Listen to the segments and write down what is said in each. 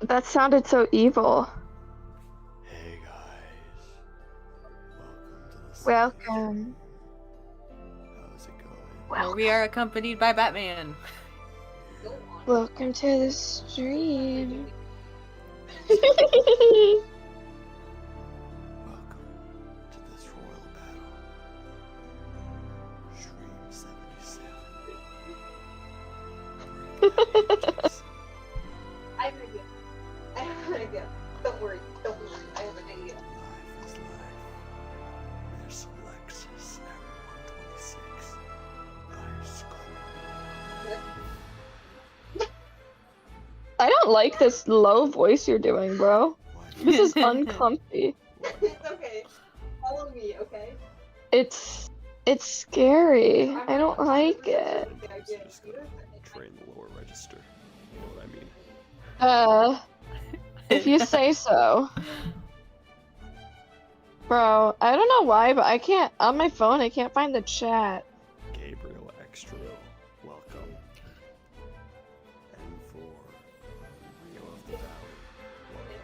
That sounded so evil. Hey guys, welcome to the Welcome. Sunnystream. How's it going? Where we are accompanied by Batman. Welcome to the stream. Welcome to this royal battle. Stream 77. I have an idea. I have an idea. Don't worry. Don't worry. I have an idea. Life is life. There's Lexus M126. Ice cream. I don't like this low voice you're doing, bro. Why This is uncomfy. It's okay. Follow me, okay? It's scary. I don't like it. Just gotta train the lower register. You know what I mean? If you say so. Bro, I don't know why, but I can't, on my phone, I can't find the chat. Gabriel Extra, welcome. And for Rio of the Valley, welcome.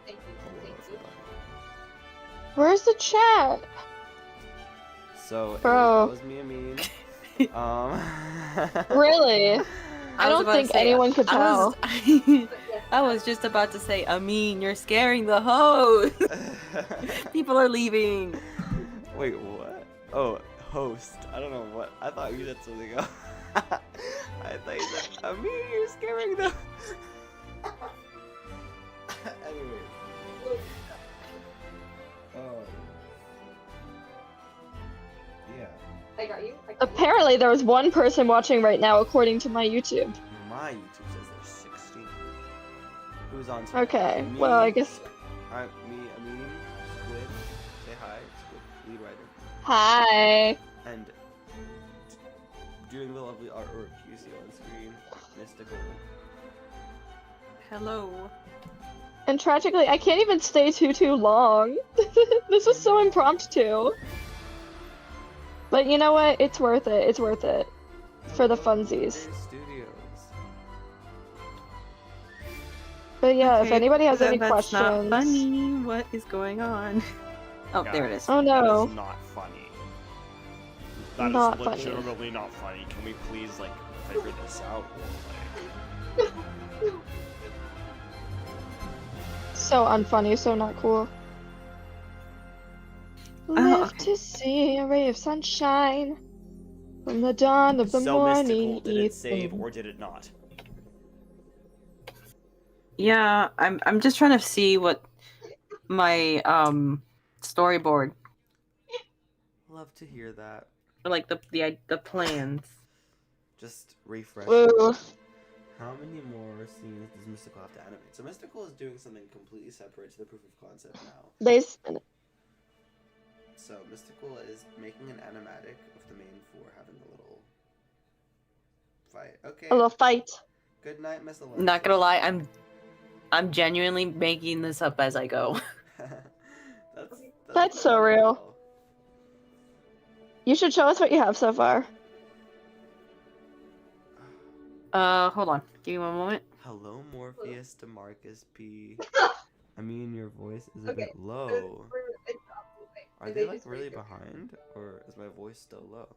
Thank you. Hello, Thank you. everybody. Where's the chat? So, Bro. it was me and Mean. Really? I was don't about to think say, anyone could tell. I was just about to say, Amin, you're scaring the host. People are leaving. Wait, what? Oh, host. I don't know what. I thought you said something else. I thought you said, Amin, you're scaring them. Anyway. Yeah. I got you. I got you. Apparently, there was one person watching right now, according to my YouTube. My YouTube says there's 16. Who's on tonight? Okay, Me, well, I guess. Amin, Squid, say hi, Squid, lead writer, Hi. and doing the lovely artwork you see on screen, Mystical. Hello. And tragically, I can't even stay too long. This was so impromptu. But you know what? It's worth it. It's worth it. For the funsies. Studios. But yeah, if Okay, anybody has any that's questions. not funny. What is going on? Oh, there it is. Oh no. That is not funny. That Not is funny. legitimately not funny. Can we please, like, figure this out? So unfunny, so not cool. Live okay. to see a ray of sunshine from the dawn of the So morning. mystical, did it save evening. or did it not? Yeah, I'm just trying to see what my storyboard, Love to hear that. or like the plans. Just refresh. Woo. How many more scenes does Mystical have to animate? So Mystical is doing something completely separate to the proof of concept now. So Mystical is making an animatic of the main four having a little fight. Okay. A little fight. Good night, Miss Alonso. Not gonna lie, I'm genuinely making this up as I go. That's so real. You should show us what you have so far. Hold on. Give me one moment. Hello, Morpheus to Marcus P. I mean, your voice is a Okay. bit low. Are They they like just really raised it. behind, or is my voice still low?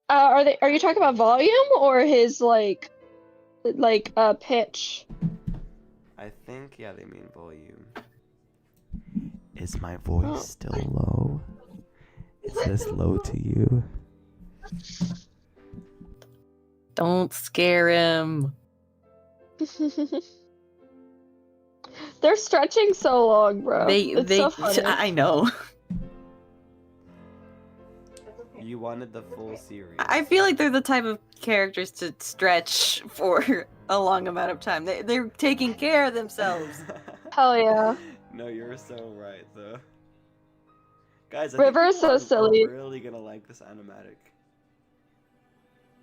Are you talking about volume or his pitch? I think, yeah, they mean volume. Is my voice Oh. still low? Is this low to you? Don't scare him. They're stretching so long, bro. It's so funny. I know. You wanted the full series. I feel like they're the type of characters to stretch for a long amount of time. They're taking care of themselves. Hell yeah. No, you're so right, though. Guys, I River think is so people are silly. really gonna like this animatic.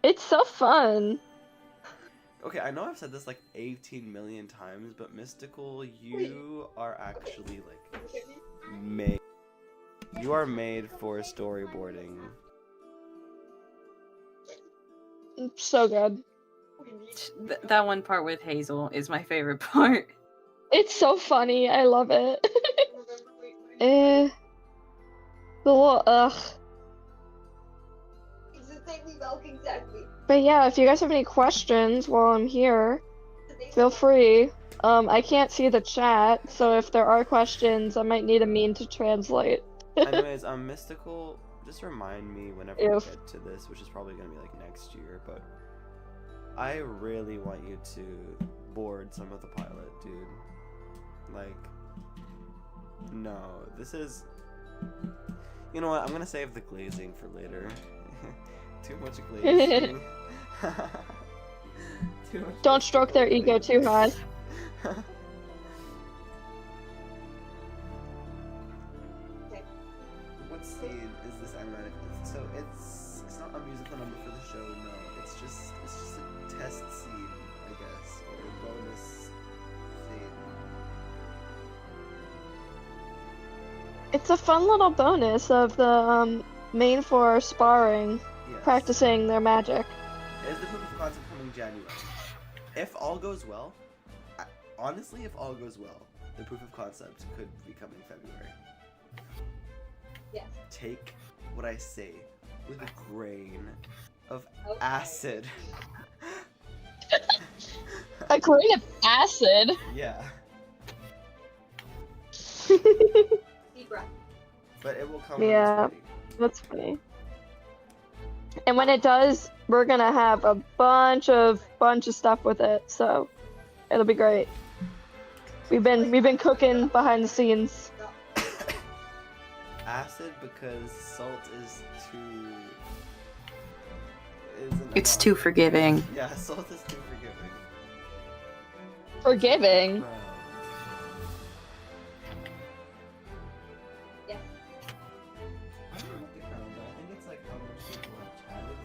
It's so fun. Okay, I know I've said this like 18 million times, but Mystical, you are actually like made. You are made for storyboarding. So good. We need That one part with Hazel is my favorite part. It's so funny. I love it. November, wait, The little ugh. exactly, milk, exactly. But yeah, if you guys have any questions while I'm here, Today's feel the- free. I can't see the chat, so if there are questions, I might need a mean to translate. Anyways, Mystical, just remind me whenever we Oof. get to this, which is probably gonna be like next year, but I really want you to board some of the pilot, dude. Like, no, this is. You know what? I'm gonna save the glazing for later. Too much glazing. Too much Don't stroke their ego too hard. What scene is this animatic? So it's not a musical number for the show. No, it's just a test scene, I guess, or a bonus scene. It's a fun little bonus of the main four sparring, Yes. practicing their magic. Is the proof of concept coming January? If all goes well, honestly, if all goes well, the proof of concept could be coming February. Yes. Take what I say with a grain of Okay. acid. A grain of acid. Yeah, Deep breath. but it will come. Yeah. When it's ready. That's funny. And when it does, we're gonna have a bunch of stuff with it, so it'll be great. We've been cooking behind the scenes. Acid because salt is too. It's too forgiving. Yeah, salt is too forgiving. Forgiving. Yes. I don't look it down, but I think it's like how much people have chatted.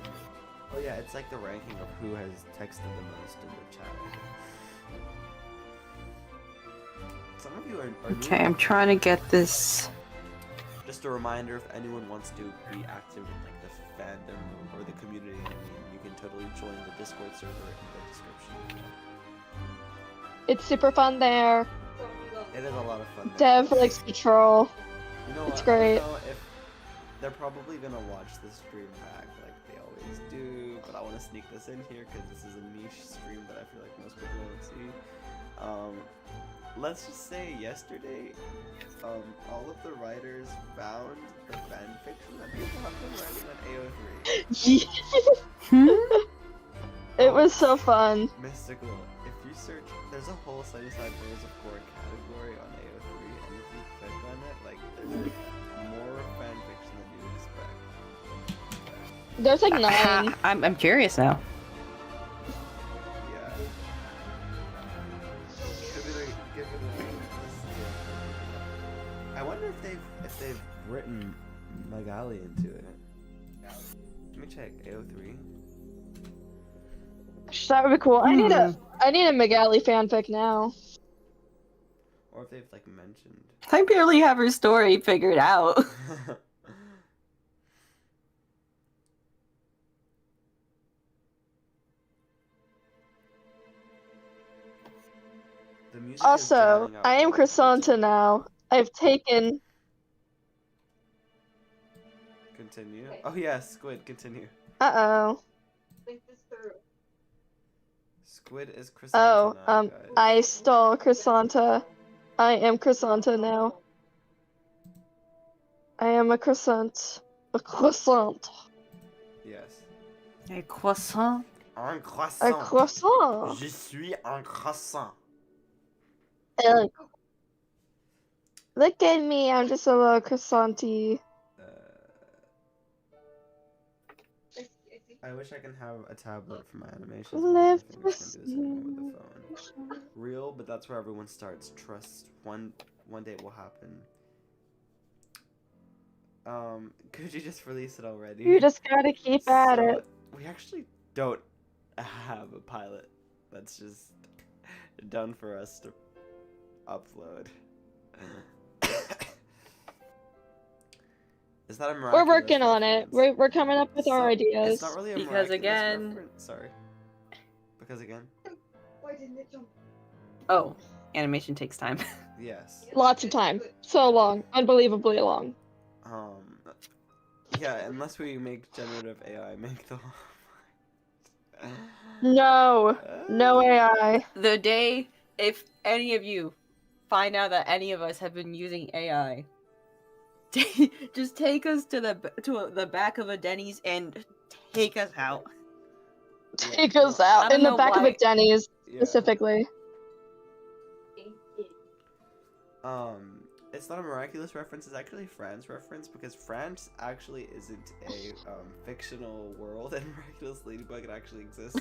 Oh yeah, it's like the ranking of who has texted the most in the chat. Some of you are new. Okay, I'm trying to get this. Just a reminder, if anyone wants to be active in like the fandom or the community, I mean, you can totally join the Discord server in the description. It's super fun there. So we go. It is a lot of fun. Dev likes to troll. You know It's what? great. You know, if they're probably gonna watch the stream back like they always do, but I want to sneak this in here because this is a niche stream that I feel like most people won't see. Let's just say yesterday, all of the writers found the fan fiction that people have been writing on AO3. Hmm? It was so fun. Mystical. If you search, there's a whole Sunnyside Rules of Core category on AO3, and if you click on it, like, there's like more fan fiction than you'd expect. There's like 9. I'm curious now. Yeah. Give it a I wonder if they've written Magali into it. Let me check AO3. That would be cool. I need a Magali fanfic now. Or if they've like mentioned. I barely have her story figured out. The music is Also, drowning out I am the- Chrysanta now. I've taken. Continue. Oh yeah, Squid, continue. Uh-oh. Think this through. Squid is Chrysanthemum, Oh, guys. I stole Chrysanta. I am Chrysanta now. I am a croissant. A croissant. Yes. A croissant? Un A croissant. croissant. Je suis un croissant. Uh, Look at me, I'm just a little croissanty. I wish I can have a tablet for my animations. Live I think I can do this anyway with the phone. Real, but that's where everyone starts. Trust. One day it will happen. Could you just release it already? You just gotta keep at So, it. We actually don't have a pilot that's just done for us to upload. Is that a miraculous We're working on it. reference? We're coming up with our So, ideas. It's not really a Because miraculous again- reference. Sorry. Because again, Why didn't it jump? Oh, animation takes time. yes. Lots of time. So long. Unbelievably long. Yeah, unless we make generative AI make the. No. No AI. The day, if any of you find out that any of us have been using AI, just take us to the back of a Denny's and take us out. Take Yeah, us out. I don't In the know back of a why- Denny's, Yeah. specifically. It's not a miraculous reference. It's actually France reference because France actually isn't a fictional world, and Miraculous Ladybug actually exists.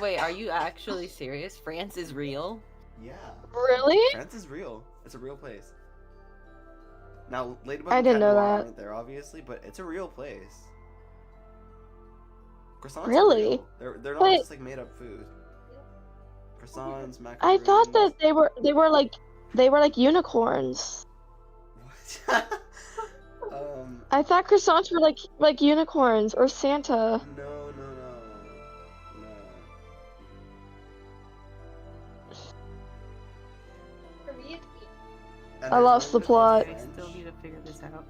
Wait, are you actually serious? France is real? Yeah. Really? France is real. It's a real place. Now, Ladybug I and didn't Cat know Noir that. aren't there, obviously, but it's a real place. Croissants Really? are real. They're not But- just like made up food. Croissants, macaroons. I thought that they were like unicorns. What? I thought croissants were like unicorns or Santa. No. For me, it's meat. And I there's lost one the with, like, plot. I still French. need to figure this out.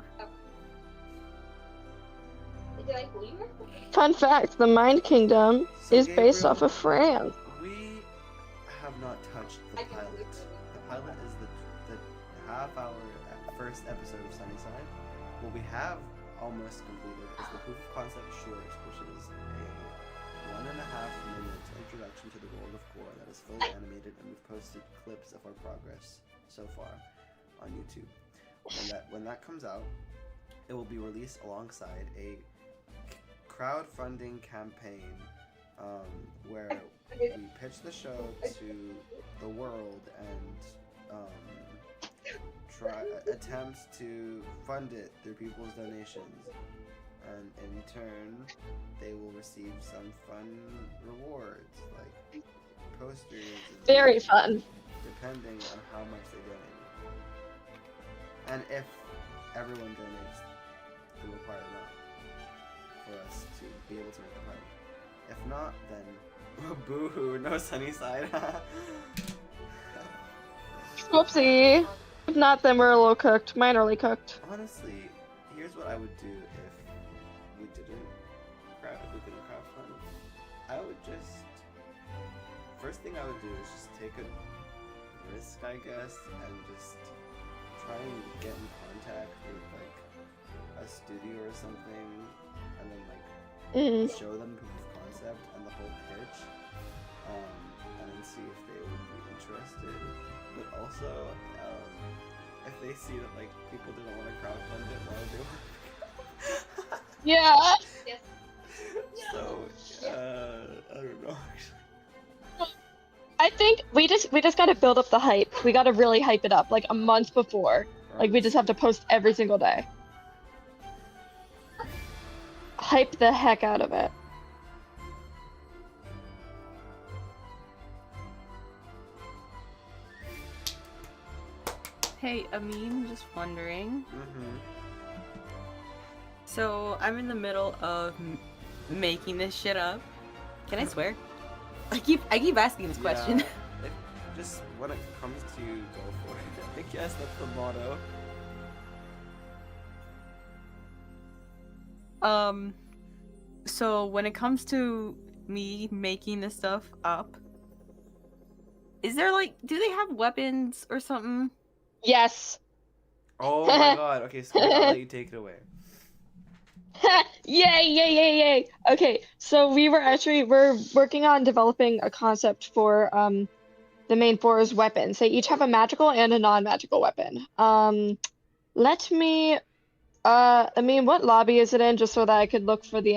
Did I fool you? Fun fact: the Mind Kingdom So, is based Gabriel, off of France. We have not touched the I can pilot. believe it. The pilot is the half-hour first episode of Sunnyside. What we have almost completed is the proof of concept short, which is a 1.5-minute introduction to the world of Cora that is fully animated, and we've posted clips of our progress so far on YouTube. When that comes out, it will be released alongside a crowdfunding campaign where we pitch the show to the world and attempt to fund it through people's donations, and in turn they will receive some fun rewards like posters and Very fun. depending on how much they donate. And if everyone donates the required amount for us to be able to make the party. If not, then boo-hoo, no Sunnyside. Whoopsie. If not, then we're a little cooked. Minorly cooked. Honestly, here's what I would do if we couldn't crowdfund. I would just first thing I would do is just take a risk, I guess, and just try and get in contact with like a studio or something, and then like show them proof of concept and the whole pitch, and then see if they would be interested. But also, if they see that like people didn't want to crowdfund it, why would they want? Yeah. Yes. So, I don't know actually. I think we just gotta build up the hype. We gotta really hype it up like a month before. Like we just have to post every single day. Hype the heck out of it. Hey, Amin, just wondering. Mm-hmm. So, I'm in the middle of making this shit up. Can I swear? I keep asking this question. Yeah, just when it comes to you, go for it. I guess that's the motto. So when it comes to me making this stuff up, is there like, do they have weapons or something? Yes. Oh my god. Okay, so I'll let you take it away. Yay. Okay, so we're working on developing a concept for the main four's weapons. They each have a magical and a non-magical weapon. Let me I mean, what lobby is it in, just so that I could look for the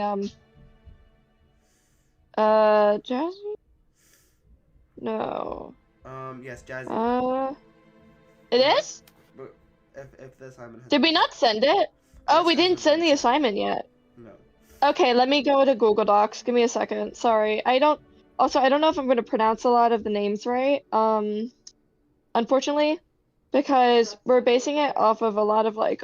Jazzy? No. Yes, Jazzy. It is? But if the assignment has Did we not send it? Oh, Yes, we it didn't hasn't send been the sent. assignment yet. No. Okay, let me go to Google Docs. Give me a second. Sorry. I don't know if I'm going to pronounce a lot of the names right. Unfortunately, because we're basing it off of a lot of like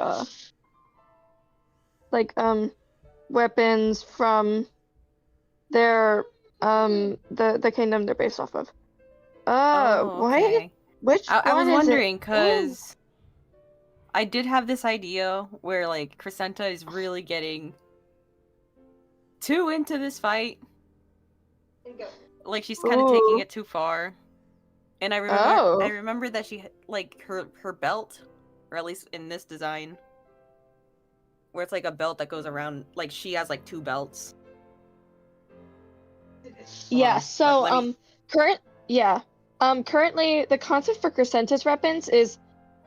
weapons from their the kingdom they're based off of. Oh, Why? okay. Which I one was is wondering it? because I did have this idea where like Crescenta is really getting too into this fight. And go. Like she's kind of taking Ooh. it too far. And I Oh. remember that she like her belt, or at least in this design, where it's like a belt that goes around. Like she has like two belts. Hold Yeah, on, so let me. currently the concept for Crescenta's weapons is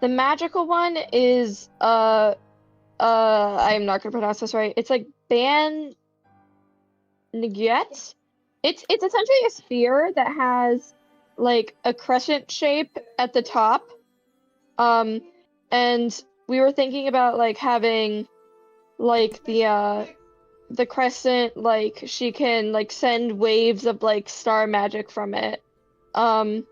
the magical one is I'm not gonna pronounce this right. It's like Ban Niguet. It's essentially a sphere that has like a crescent shape at the top. And we were thinking about like having like the crescent, like she can like send waves of like star magic from it. Um,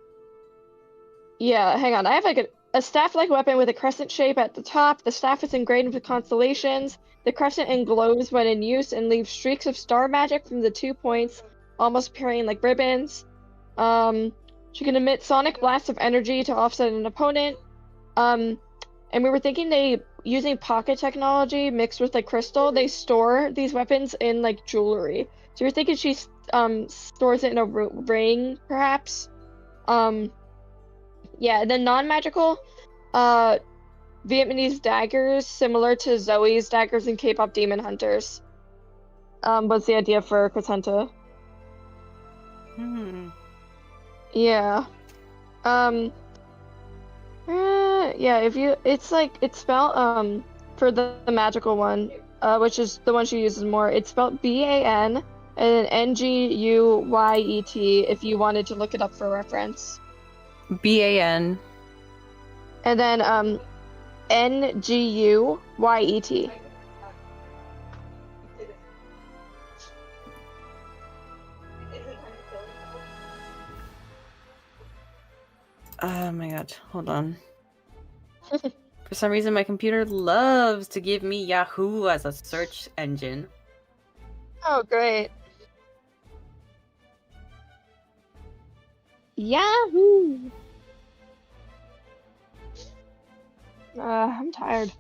yeah, hang on. I have like a staff-like weapon with a crescent shape at the top. The staff is engraved with constellations. The crescent glows when in use and leaves streaks of star magic from the 2 points, almost appearing like ribbons. She can emit sonic blasts of energy to offset an opponent. And we were thinking they using pocket technology mixed with like crystal, they store these weapons in like jewelry. So you're thinking she stores it in a ring, perhaps? Yeah, and then non-magical, uh, Vietnamese daggers, similar to Zoe's daggers in K-pop Demon Hunters. Was the idea for Crescenta. Yeah. Um, yeah, if you, it's spelled, for the magical one, which is the one she uses more, it's spelled B-A-N and then N-G-U-Y-E-T if you wanted to look it up for reference. BAN. And then, N-G-U-Y-E-T. Oh my god, hold on. For some reason, my computer loves to give me Yahoo as a search engine. Oh, great. Yahoo! I'm tired.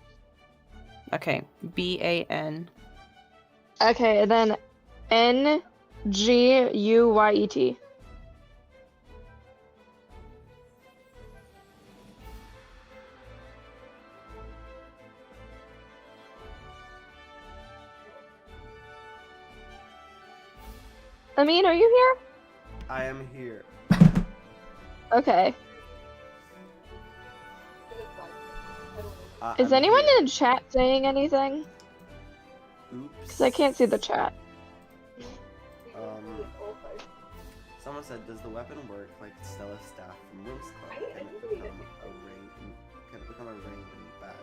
Okay, BAN. Okay, and then N-G-U-Y-E-T. Amin, are you here? I am here. Okay. Is I'm anyone here. in chat saying anything? Oops. Because I can't see the chat. Someone said, does the weapon work like Stella's staff from Moon's Club? Can it become a ring? Can it become a ring and back?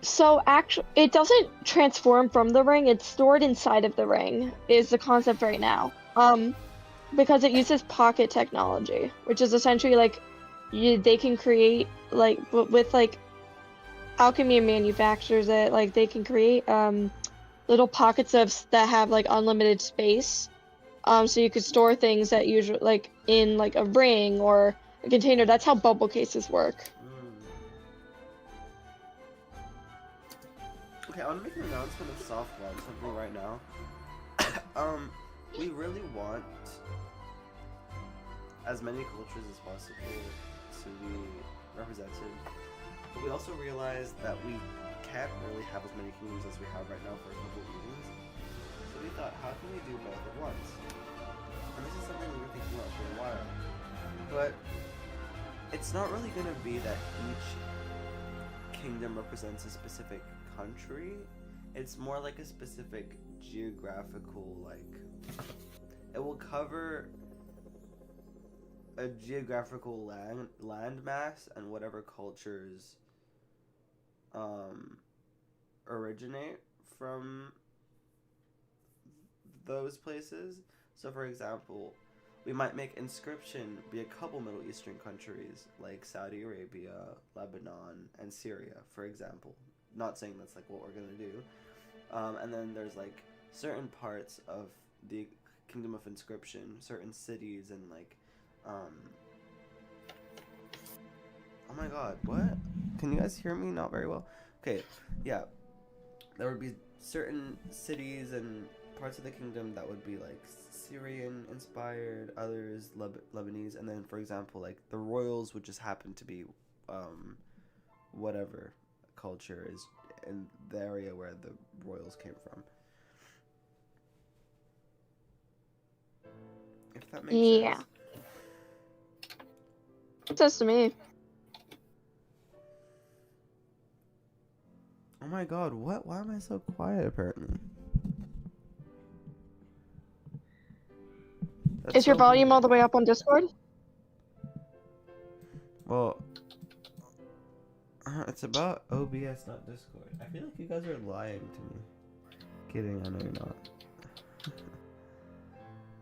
So actually, it doesn't transform from the ring, it's stored inside of the ring, is the concept right now. Because it uses pocket technology, which is essentially like, they can create, like, with like, alchemy manufactures it, like, they can create, little pockets that have like unlimited space. So you could store things that usually like in like a ring or a container. That's how bubble cases work. Okay, I want to make an announcement of soft launch something right now. We really want as many cultures as possible to be represented, but we also realize that we can't really have as many kingdoms as we have right now for a couple of reasons. So we thought, how can we do both at once? And this is something we were thinking about for a while. But it's not really going to be that each kingdom represents a specific country. It's more like a specific geographical, like, it will cover a geographical land mass and whatever cultures originate from those places. So for example, we might make inscription be a couple Middle Eastern countries like Saudi Arabia, Lebanon, and Syria, for example. Not saying that's like what we're gonna do. And then there's like certain parts of the Kingdom of Inscription, certain cities, and like, oh my god, what? Can you guys hear me? Not very well. Okay, yeah, there would be certain cities and parts of the kingdom that would be like Syrian inspired, others Lebanese, and then for example like the royals would just happen to be whatever culture is in the area where the royals came from. If that makes Yeah. sense. It does to me. Oh my god, what? Why am I so quiet apparently? That's Is your so volume weird. all the way up on Discord? Well, it's about OBS, not Discord. I feel like you guys are lying to me. Kidding, I know you're not.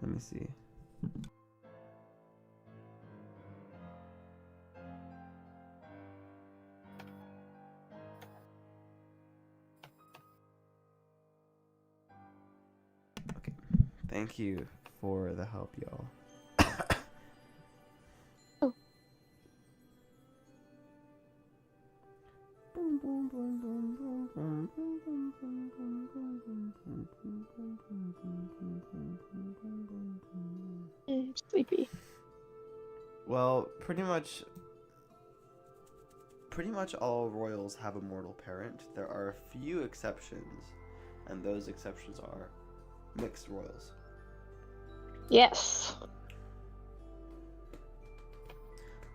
Let me see. Okay, thank you for the help, y'all. Sleepy. Well, pretty much all royals have a mortal parent. There are a few exceptions, and those exceptions are mixed royals. Yes.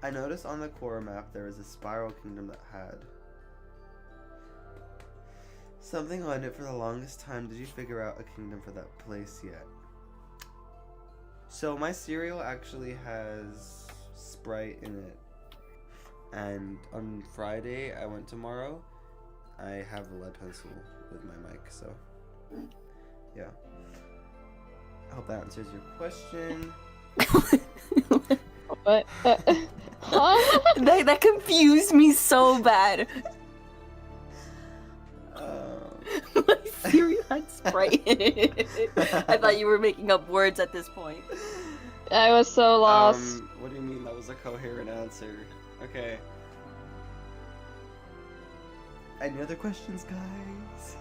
I noticed on the Cora map there was a spiral kingdom that had something on it for the longest time. Did you figure out a kingdom for that place yet? So my cereal actually has Sprite in it. And on Friday, I went tomorrow, I have a lead pencil with my mic, so yeah. I hope that answers your question. What? Huh? That confused me so bad. My cereal had Sprite in it. I thought you were making up words at this point. I was so lost. What do you mean that was a coherent answer? Okay. Any other questions, guys?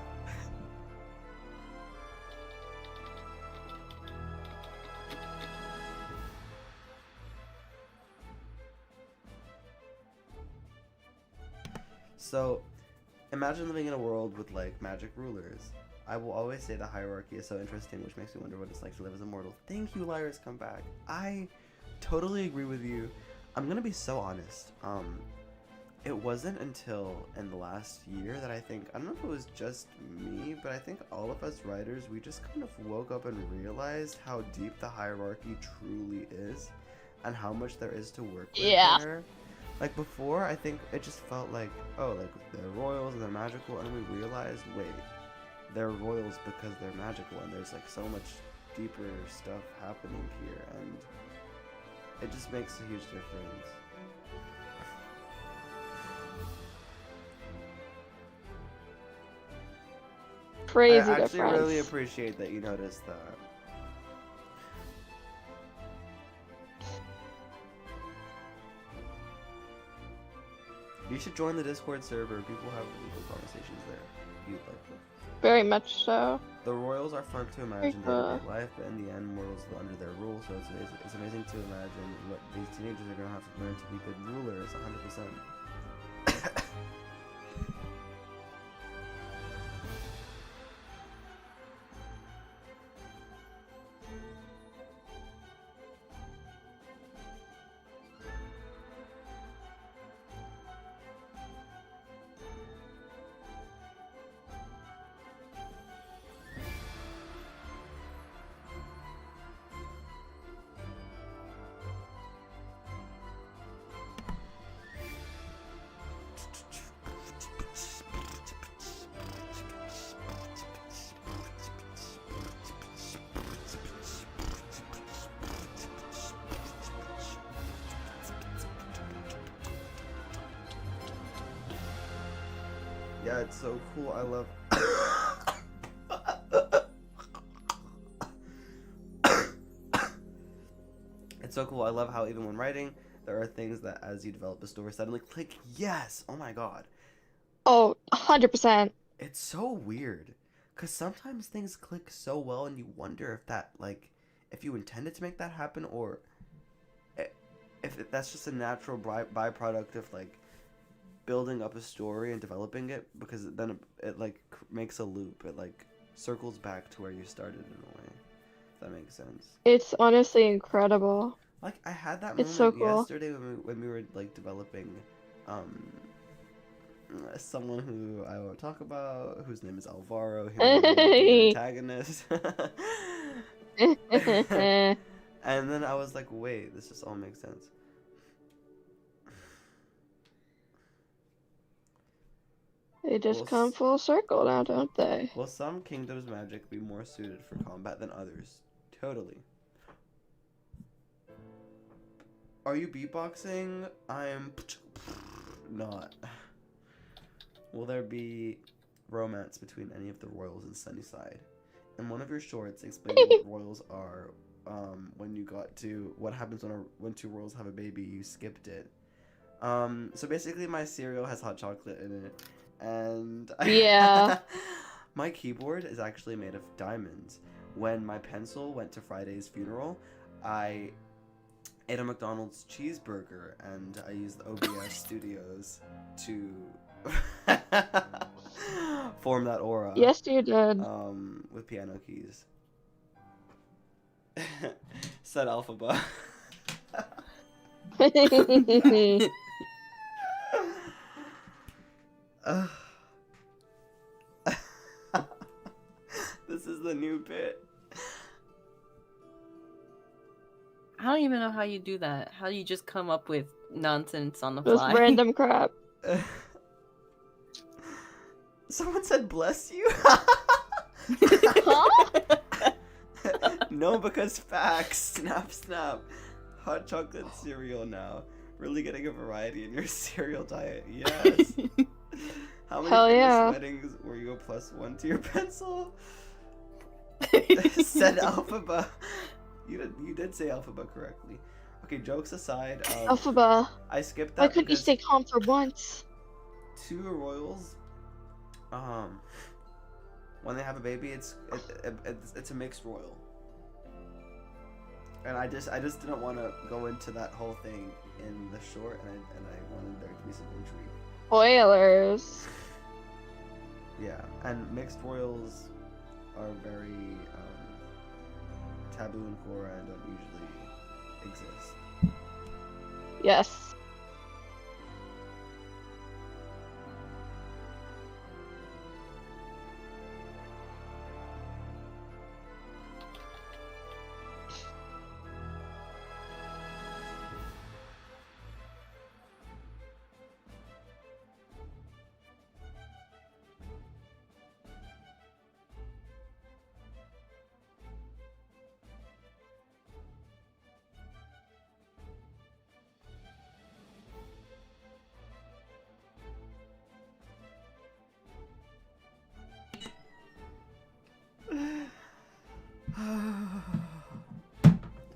So, imagine living in a world with, like, magic rulers. I will always say the hierarchy is so interesting, which makes me wonder what it's like to live as a mortal. Thank you, Lyra's come back. I totally agree with you. I'm gonna be so honest. It wasn't until in the last year that I don't know if it was just me, but I think all of us writers, we just kind of woke up and realized how deep the hierarchy truly is and how much there is to work with there. Like before, I think it just felt like, oh, like they're royals and they're magical, and we realized, wait, they're royals because they're magical, and there's like so much deeper stuff happening here, and it just makes a huge difference. Crazy I actually difference. really appreciate that you noticed that. You should join the Discord server. People have really good conversations there. You'd like them. Very much so. The royals are fun to imagine day-to-day life, but in the end, mortals live under their rule, so it's amazing to imagine what these teenagers are going to have to learn to be good rulers, 100%. Yeah, it's so cool. I love It's so cool. I love how even when writing, there are things that as you develop a story suddenly click. Yes. Oh my god. Oh, 100%. It's so weird. Cause sometimes things click so well, and you wonder if that like, if you intended to make that happen, or that's just a natural byproduct of like building up a story and developing it, because then it like makes a loop. It like circles back to where you started in a way. If that makes sense. It's honestly incredible. Like I had that It's so moment cool. yesterday when we were like developing someone who I won't talk about, whose name is Alvaro. He will be your antagonist. And then I was like, wait, this just all makes sense. They just Well, come full circle now, don't they? Will some kingdoms' magic be more suited for combat than others? Totally. Are you beatboxing? I'm not. Will there be romance between any of the royals in Sunnyside? In one of your shorts, explaining what royals are, when you got to what happens when two royals have a baby, you skipped it. So basically, my cereal has hot chocolate in it, and Yeah. my keyboard is actually made of diamonds. When my pencil went to Friday's funeral, I ate a McDonald's cheeseburger, and I used OBS Studios to form that aura. Yes, you did. With piano keys. Said Alphaba. This is the new bit. I don't even know how you do that. How do you just come up with nonsense on the Just fly? random crap. Someone said bless you? Huh? No, because facts. Snap, snap. Hot chocolate cereal now. Really getting a variety in your cereal diet. Yes. How many Hell famous yeah. weddings were you a +1 to your pencil? Said Alphaba. You did say Alphaba correctly. Okay, jokes aside. Alphaba. I skipped Why that couldn't you because stay calm for once? two royals, when they have a baby, it's a mixed royal. And I just didn't want to go into that whole thing in the short, and I wanted there to be some intrigue. Spoilers. Yeah, and mixed royals are very taboo in Cora and don't usually exist. Yes.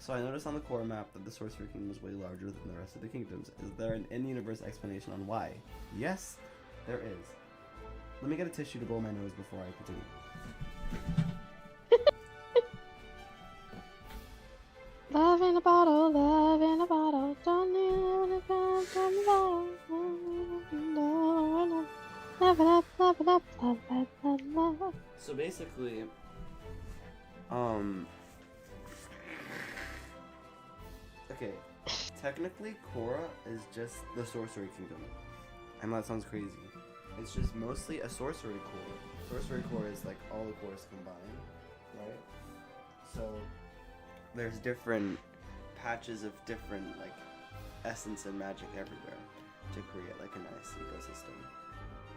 So I noticed on the core map that the Sorcerer Kingdom is way larger than the rest of the kingdoms. Is there an in-universe explanation on why? Yes, there is. Let me get a tissue to blow my nose before I continue. Love in a bottle, love in a bottle. Don't need to come from the bottle. Love it up, love it up, love it, love it. So basically, okay, technically Cora is just the Sorcery Kingdom. I know that sounds crazy. It's just mostly a Sorcery Core. Sorcery Core is like all the cores combined, right? So there's different patches of different like essence and magic everywhere to create like a nice ecosystem.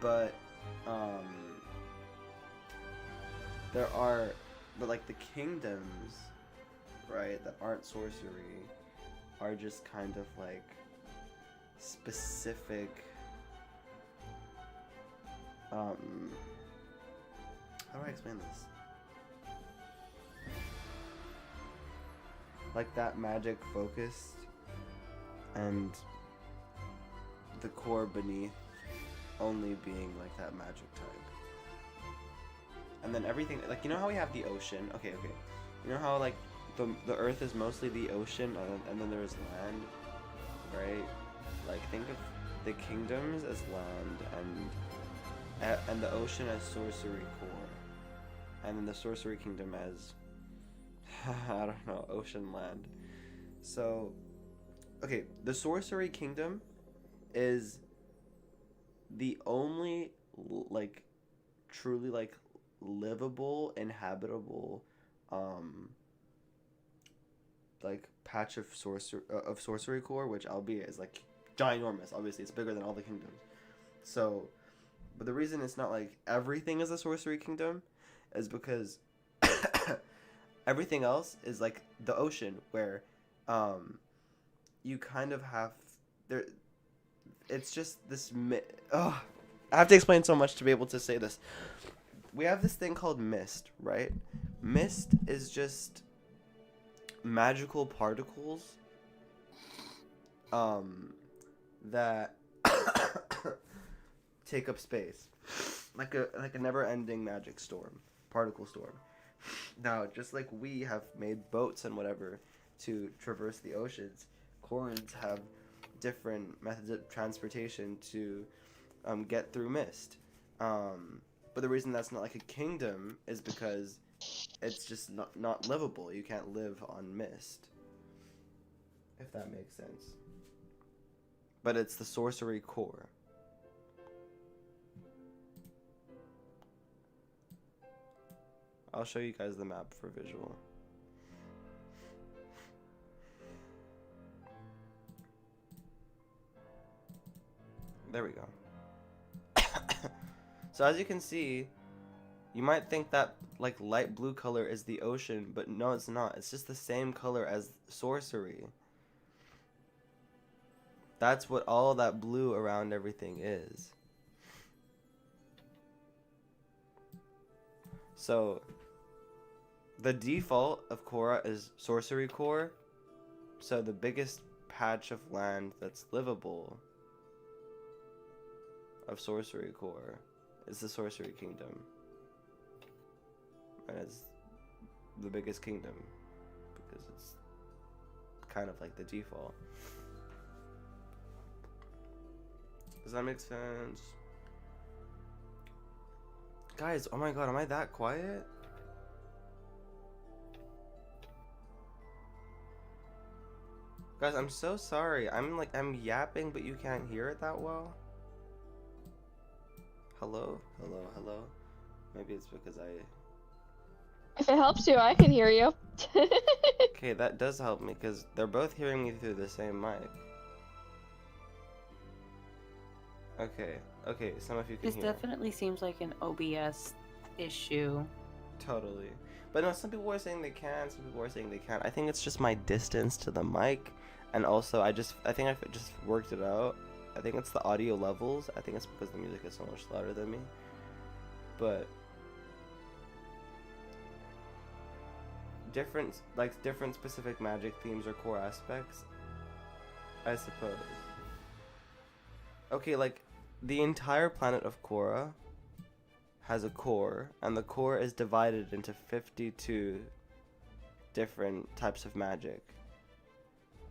But but like the kingdoms, right, that aren't sorcery are just kind of like specific how do I explain this? like that magic focused, and the core beneath only being like that magic type. And then everything, like, you know how we have the ocean? Okay. You know how like the earth is mostly the ocean, and then there's land, right? Like, think of the kingdoms as land, and the ocean as sorcery core, and then the sorcery kingdom as I don't know, ocean land. So, okay, the sorcery kingdom is the only like truly like livable, inhabitable like patch of sorcery core, which albeit is like ginormous. Obviously, it's bigger than all the kingdoms. So, but the reason it's not like everything is a sorcery kingdom is because everything else is like the ocean, where you kind of have there. It's just this. I have to explain so much to be able to say this. We have this thing called mist, right? Mist is just magical particles that take up space, like a never-ending magic storm, particle storm. Now, just like we have made boats and whatever to traverse the oceans, Corans have different methods of transportation to get through mist. But the reason that's not like a kingdom is because it's just not livable. You can't live on mist, if that makes sense. But it's the sorcery core. I'll show you guys the map for visual. There we go. So as you can see, you might think that like light blue color is the ocean, but no, it's not. It's just the same color as sorcery. That's what all that blue around everything is. So the default of Cora is sorcery core. So the biggest patch of land that's livable of sorcery core is the sorcery kingdom. And it's the biggest kingdom because it's kind of like the default. Does that make sense? Guys, oh my god, am I that quiet? Guys, I'm so sorry. I'm yapping, but you can't hear it that well. Hello? Hello? Maybe it's because I... If it helps you, I can hear you. Okay, that does help me, because they're both hearing me through the same mic. Okay, some of you can This hear. definitely seems like an OBS issue. Totally. But no, some people are saying they can, some people are saying they can't. I think it's just my distance to the mic, and also I think I've just worked it out. I think it's the audio levels. I think it's because the music is so much louder than me. But different specific magic themes or core aspects, I suppose. Okay, like the entire planet of Cora has a core, and the core is divided into 52 different types of magic.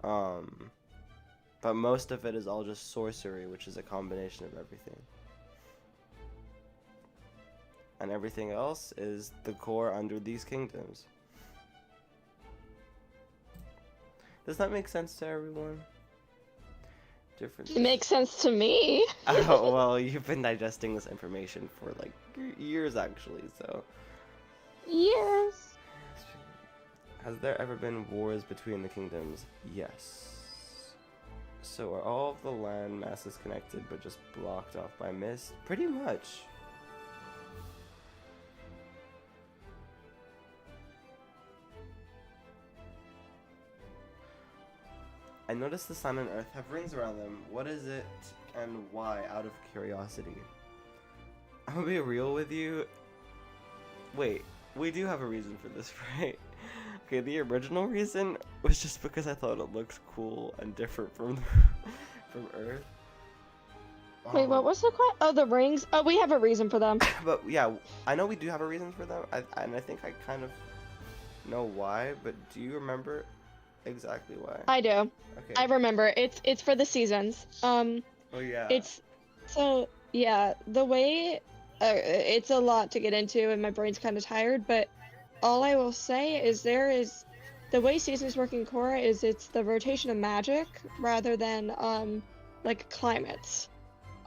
But most of it is all just sorcery, which is a combination of everything. And everything else is the core under these kingdoms. Does that make sense to everyone? It makes sense to me. Oh, well, you've been digesting this information for like years actually, so. Years. Has there ever been wars between the kingdoms? Yes. So are all of the land masses connected but just blocked off by mist? Pretty much. I noticed the sun and earth have rings around them. What is it and why, out of curiosity? I'm gonna be real with you. Wait, we do have a reason for this, right? Okay, the original reason was just because I thought it looked cool and different from from Earth. Wait, what was the question? Oh, the rings. Oh, we have a reason for them. But yeah, I know we do have a reason for them, and I think I kind of know why. But do you remember exactly why? I do. Okay. I remember. It's for the seasons. Oh yeah. It's so yeah. The way it's a lot to get into, and my brain's kind of tired. But all I will say is the way seasons work in Cora is it's the rotation of magic rather than like climates.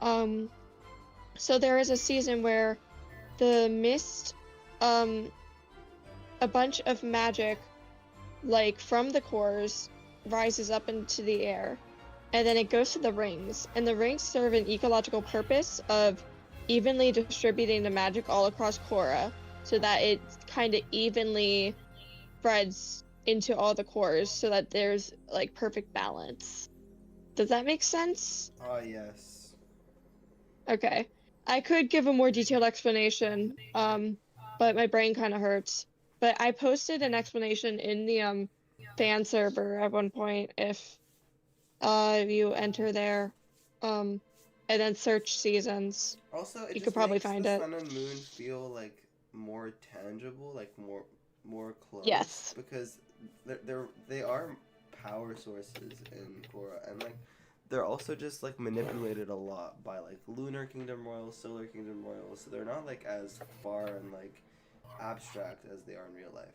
So there is a season where the mist, a bunch of magic, like from the cores, rises up into the air, and then it goes to the rings, and the rings serve an ecological purpose of evenly distributing the magic all across Cora, so that it kind of evenly spreads into all the cores, so that there's like perfect balance. Does that make sense? Oh yes. Okay. I could give a more detailed explanation, but my brain kind of hurts. But I posted an explanation in the fan server at one point if you enter there, and then search seasons. Also, it You just could probably makes find the it. sun and moon feel like more tangible, like more close. Yes. Because they are power sources in Cora, and like they're also just like manipulated a lot by like lunar kingdom royals, solar kingdom royals, so they're not like as far and like abstract as they are in real life.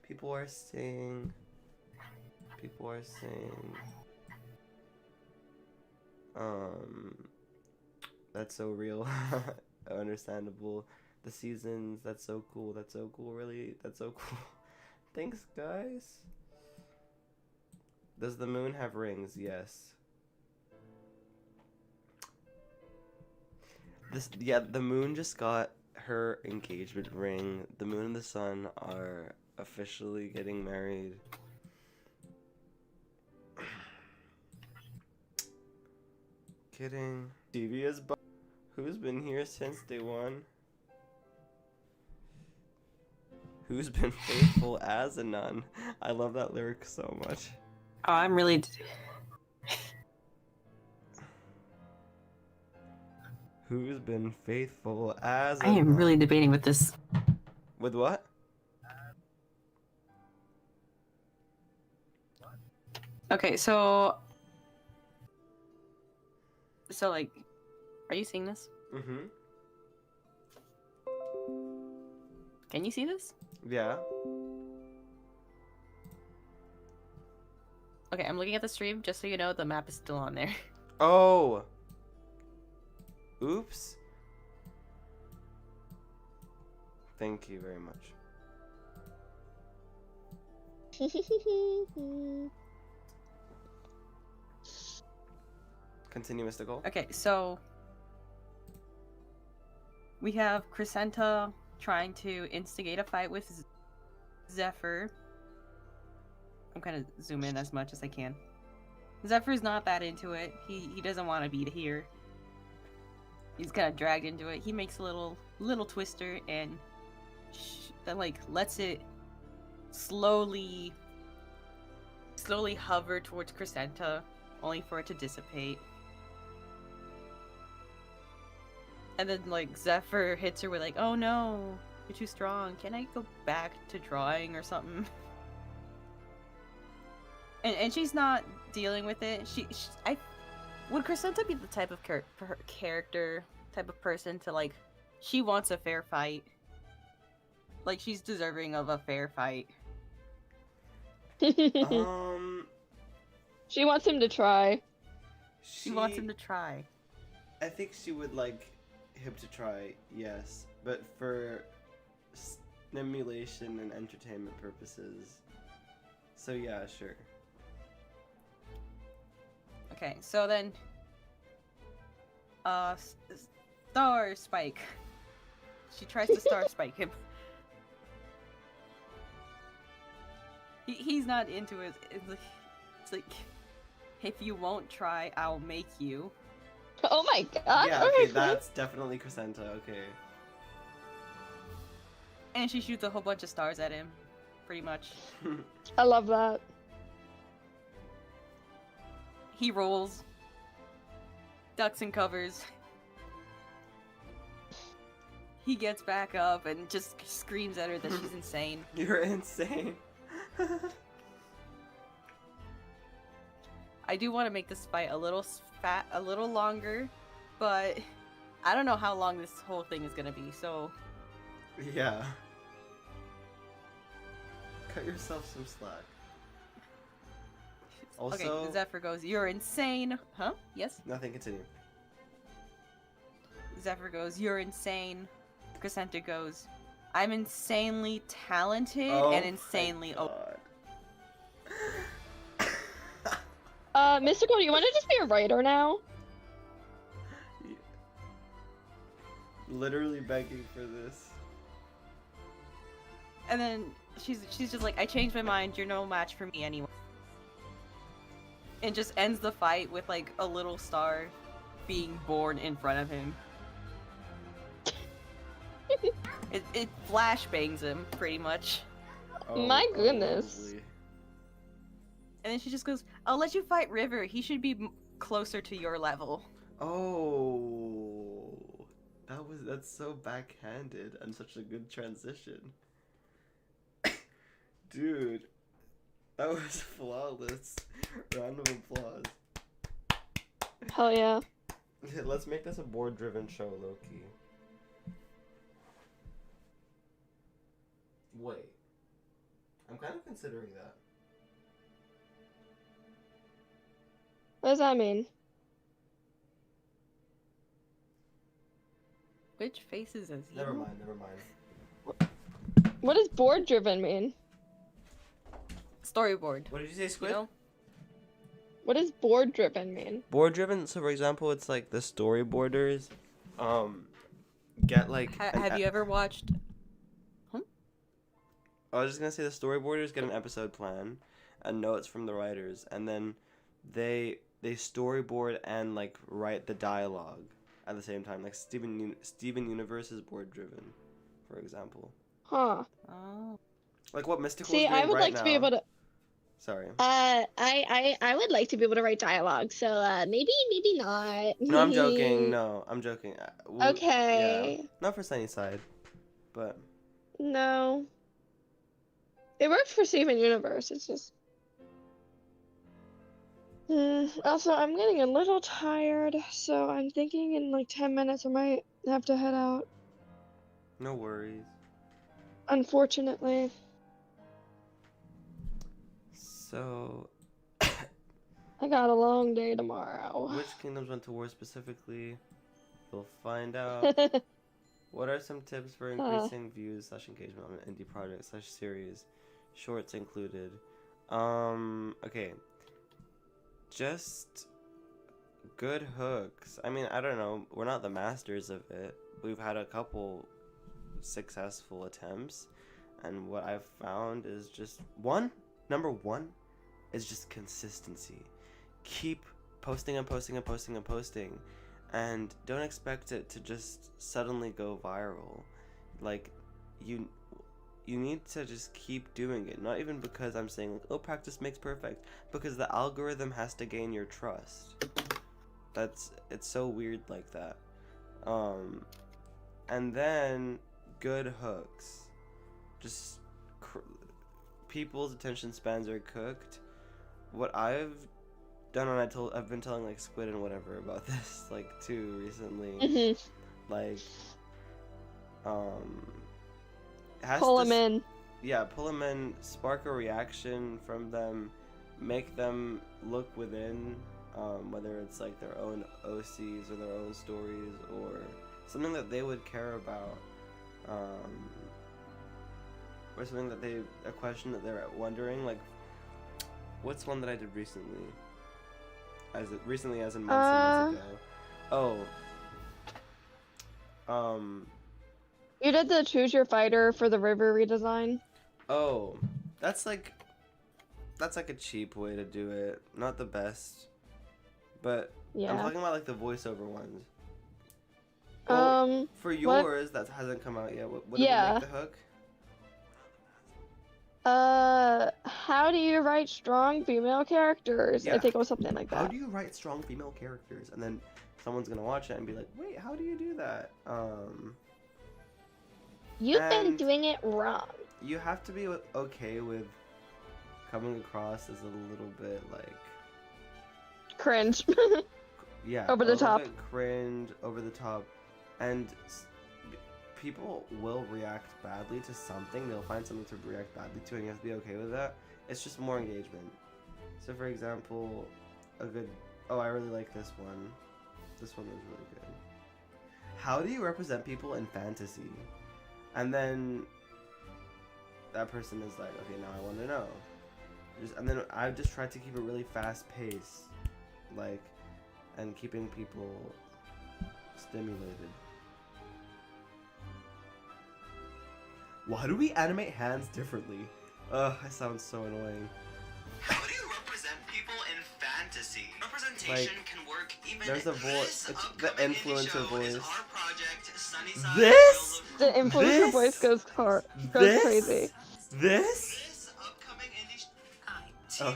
People are saying that's so real. Understandable. The seasons, that's so cool, really, that's so cool. Thanks, guys. Does the moon have rings? Yes. The moon just got her engagement ring. The moon and the sun are officially getting married. Kidding. Devious who's been here since day one? Who's been faithful as a nun? I love that lyric so much. Oh, I'm really. Who's been faithful as a I am nun? really debating with this. With what? Okay, so like, are you seeing this? Mm-hmm. Can you see this? Yeah. Okay, I'm looking at the stream. Just so you know, the map is still on there. Oh. Oops. Thank you very much. Continue, Mystical. Okay, so we have Crescenta trying to instigate a fight with Zephyr. I'm kind of zoom in as much as I can. Zephyr's not that into it. He doesn't want to be here. He's kind of dragged into it. He makes a little twister and then like lets it slowly hover towards Crescenta, only for it to dissipate. And then like Zephyr hits her with like, "Oh no, you're too strong. Can I go back to drawing or something?" And she's not dealing with it. Would Crescenta be the type of character, type of person to like, she wants a fair fight. Like, she's deserving of a fair fight. She wants him to try. She wants him to try. I think she would like him to try, yes, but for stimulation and entertainment purposes. So yeah, sure. Okay, so then, Star Spike. She tries to Star Spike him. He's not into it. It's like, if you won't try, I'll make you. Oh my god. Yeah, okay, that's definitely Crescenta, okay. And she shoots a whole bunch of stars at him. pretty much. I love that. He rolls, ducks and covers. He gets back up and just screams at her that she's insane. You're insane. I do want to make this fight a little longer, but I don't know how long this whole thing is gonna be. So Yeah. Cut yourself some slack. Also, okay, Zephyr goes, "You're insane." Huh? Yes. nothing. Continue. Zephyr goes, "You're insane." Crescenta goes, "I'm insanely talented and insanely." Oh. Mystical, do you want to just be a writer now? Literally begging for this. And then she's just like, "I changed my mind. You're no match for me anyway." And just ends the fight with like a little star being born in front of him. It flashbangs him pretty much. My goodness. lovely. And then she just goes, "I'll let you fight River. He should be closer to your level." Oh, that's so backhanded and such a good transition. Dude, that was flawless. Round of applause. Hell yeah. Let's make this a board-driven show, low-key. Wait. I'm kind of considering that. What does that mean? Which faces is he? Never mind. What does board driven mean? Storyboard. What did you say, You Squid? know? What does board driven mean? Board-driven, so for example, it's like the storyboarders, get like... Have you ever watched? I was just gonna say the storyboarders get an episode plan and notes from the writers, and then they storyboard and like write the dialogue at the same time. Like Steven Universe is board driven, for example. Huh. Oh. Like what Mystical See, is doing I would right like now. to be able to. Sorry. I would like to be able to write dialogue. So maybe not. No, I'm joking. No, I'm joking. Okay. Yeah. Not for Sunnyside, but No. It works for Steven Universe. It's just. Also, I'm getting a little tired, so I'm thinking in like 10 minutes I might have to head out. no worries. Unfortunately. So, I got a long day tomorrow. which kingdoms went to war specifically? We'll find out. What are some tips for increasing views / engagement on an indie project / series? Shorts included. Okay. Just good hooks. I mean, I don't know. We're not the masters of it. We've had a couple successful attempts, and what I've found is just number one is just consistency. Keep posting and posting and posting and posting, and don't expect it to just suddenly go viral. Like, you need to just keep doing it. Not even because I'm saying like, oh, practice makes perfect, because the algorithm has to gain your trust. It's so weird like that. And then good hooks. Just people's attention spans are cooked. What I've done, and I've been telling like Squid and whatever about this like too recently. Like, Pull them in. Yeah, pull them in, spark a reaction from them, make them look within, whether it's like their own OCs or their own stories or something that they would care about, or something that a question that they're wondering. Like, what's one that I did recently? As in months and months ago. You did the choose your fighter for the river redesign. Oh, that's like a cheap way to do it. Not the best, but Yeah. I'm talking about like the voiceover ones. For what? yours, that hasn't come out yet. What did we Yeah. make the hook? How do you write strong female characters? Yeah. I think it was something like How that. do you write strong female characters? And then someone's gonna watch it and be like, wait, how do you do that? You've been and- doing it wrong. You have to be okay with coming across as a little bit like, Cringe. yeah, Over the a little top. bit cringe, over the top, and people will react badly to something. They'll find something to react badly to, and you have to be okay with that. It's just more engagement. So, for example, oh, I really like this one. This one was really good. How do you represent people in fantasy? And then that person is like, okay, now I want to know. And then I just tried to keep it really fast paced, like, and keeping people stimulated. Why do we animate hands differently? Ugh, I sound so annoying. How do you represent people in fantasy? Representation can work even. There's a voice. It's the influencer voice. Our project, Sunnyside, This? The influencer This? voice goes This? crazy. This? This upcoming indie. Oh.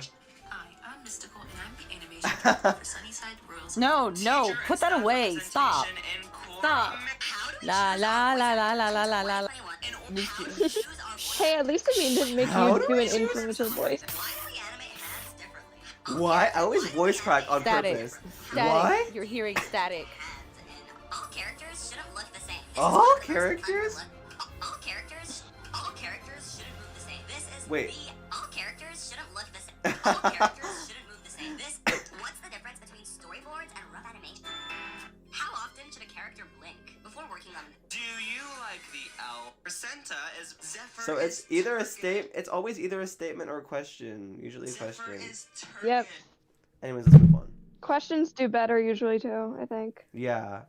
I'm Mystical and I'm the animation director for Sunnyside Royals. No, put that away. Stop. Stop. La la la la la la la la. Hey, at least I mean didn't make How you do do we an choose- influencer voice. Why? I always voice crack on Static. purpose. Static. Why? You're hearing static. All characters shouldn't look the same. All characters? All characters shouldn't move the same. This is Wait. all characters shouldn't look the same. All characters shouldn't move the same. What's the difference between storyboards and rough animation? How often should a character blink before working on Do you like the owl? Presenta is Zephyr. So it's is either a turgid. it's always either a statement or a question. Usually a Zephyr question. is Yep. turgid. Anyways, let's move on. Questions do better usually too, I think. Yeah.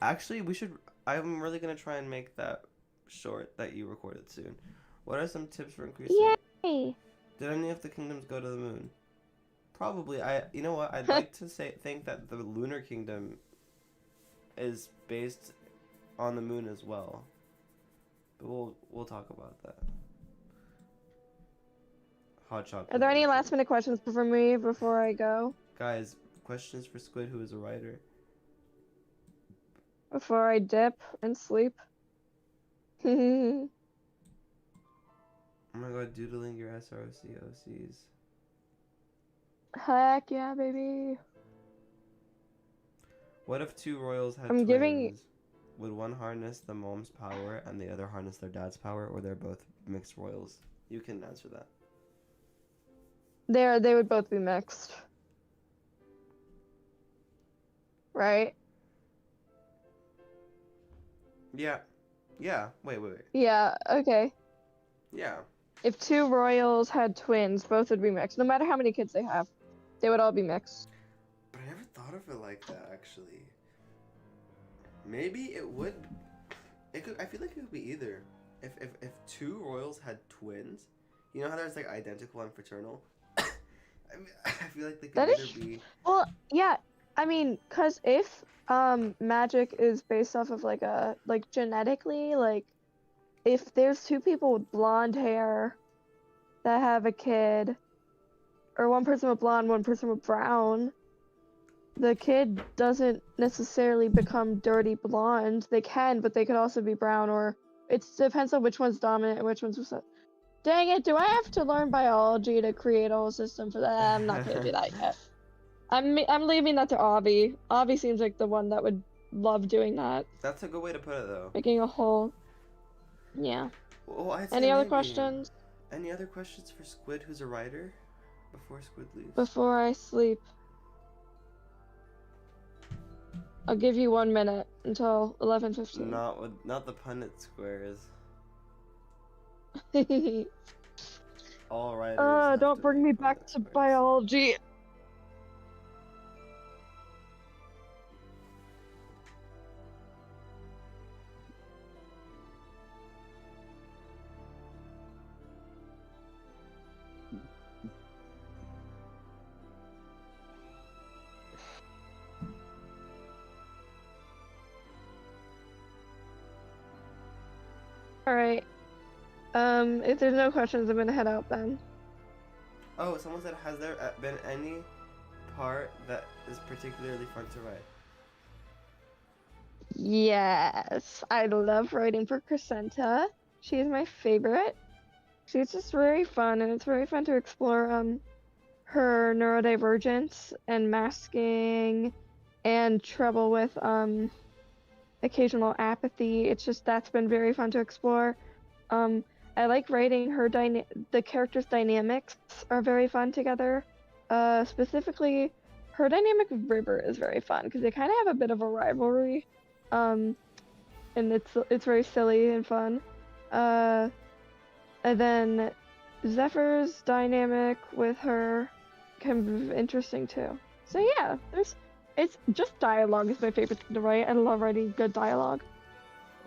Actually, we should. I'm really gonna try and make that short that you recorded soon. What are some tips for increasing? Yay! Did any of the kingdoms go to the moon? Probably. You know what? I'd like to think that the lunar kingdom is based on the moon as well. But we'll talk about that. Hot chocolate. Are there any last minute questions for me before I go? Guys, questions for Squid, who is a writer. Before I dip and sleep? Oh my god, doodling your SROC OCs. Heck yeah, baby. What if two royals had I'm twins? giving- Would one harness the mom's power and the other harness their dad's power, or they're both mixed royals? You can answer that. They would both be mixed. Right? Yeah. Wait. Yeah, okay. Yeah. If two royals had twins, both would be mixed. No matter how many kids they have, they would all be mixed. But I never thought of it like that, actually. Maybe it would. It could. I feel like it could be either. If two royals had twins, you know how there's like identical and fraternal. I feel like they could That either is- be. Well, yeah, I mean, cause if magic is based off of like genetically, like if there's two people with blonde hair that have a kid, or one person with blonde, one person with brown, the kid doesn't necessarily become dirty blonde. They can, but they could also be brown, or it depends on which one's dominant and which one's recessive. Dang it, do I have to learn biology to create a whole system for that? I'm not gonna do that yet. I'm leaving that to Avi. Avi seems like the one that would love doing that. That's a good way to put it, though. Making a whole... Yeah. Well, I'd say Any other maybe. questions? Any other questions for Squid, who's a writer? Before Squid leaves. Before I sleep. I'll give you 1 minute until 11:15. Not the Punnett squares. All writers. have Don't to bring me make back Punnett to squares. biology. Alright. If there's no questions, I'm gonna head out then. Oh, someone said, has there been any part that is particularly fun to write? Yes, I love writing for Crescenta. She's my favorite. She's just very fun, and it's very fun to explore her neurodivergence and masking and trouble with occasional apathy. It's just that's been very fun to explore. I like writing her the characters' dynamics are very fun together. Specifically, her dynamic with River is very fun because they kind of have a bit of a rivalry. And it's very silly and fun. And then Zephyr's dynamic with her can be interesting too. So yeah, it's just dialogue is my favorite thing to write. I love writing good dialogue.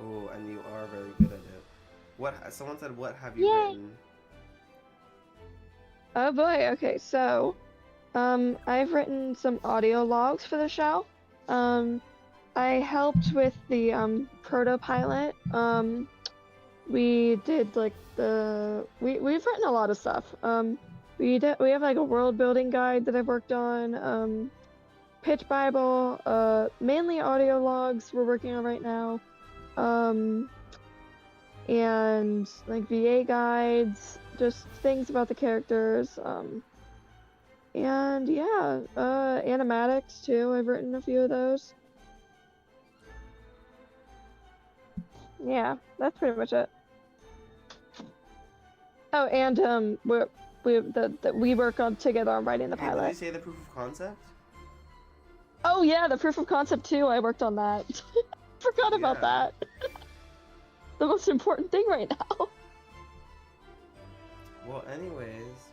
Oh, and you are very good at it. Someone said, what have you Yay. written? Oh boy, okay, so I've written some audio logs for the show. I helped with the proto pilot. We did like we've written a lot of stuff. We have like a world building guide that I've worked on. Pitch Bible, mainly audio logs we're working on right now. And like VA guides, just things about the characters. And yeah, animatics too. I've written a few of those. Yeah, that's pretty much it. Oh, and we work on together on writing the Hey, did pilot. you say the proof of concept? Oh yeah, the proof of concept too. I worked on that. Forgot about Yeah. that. The most important thing right now. Well, anyways,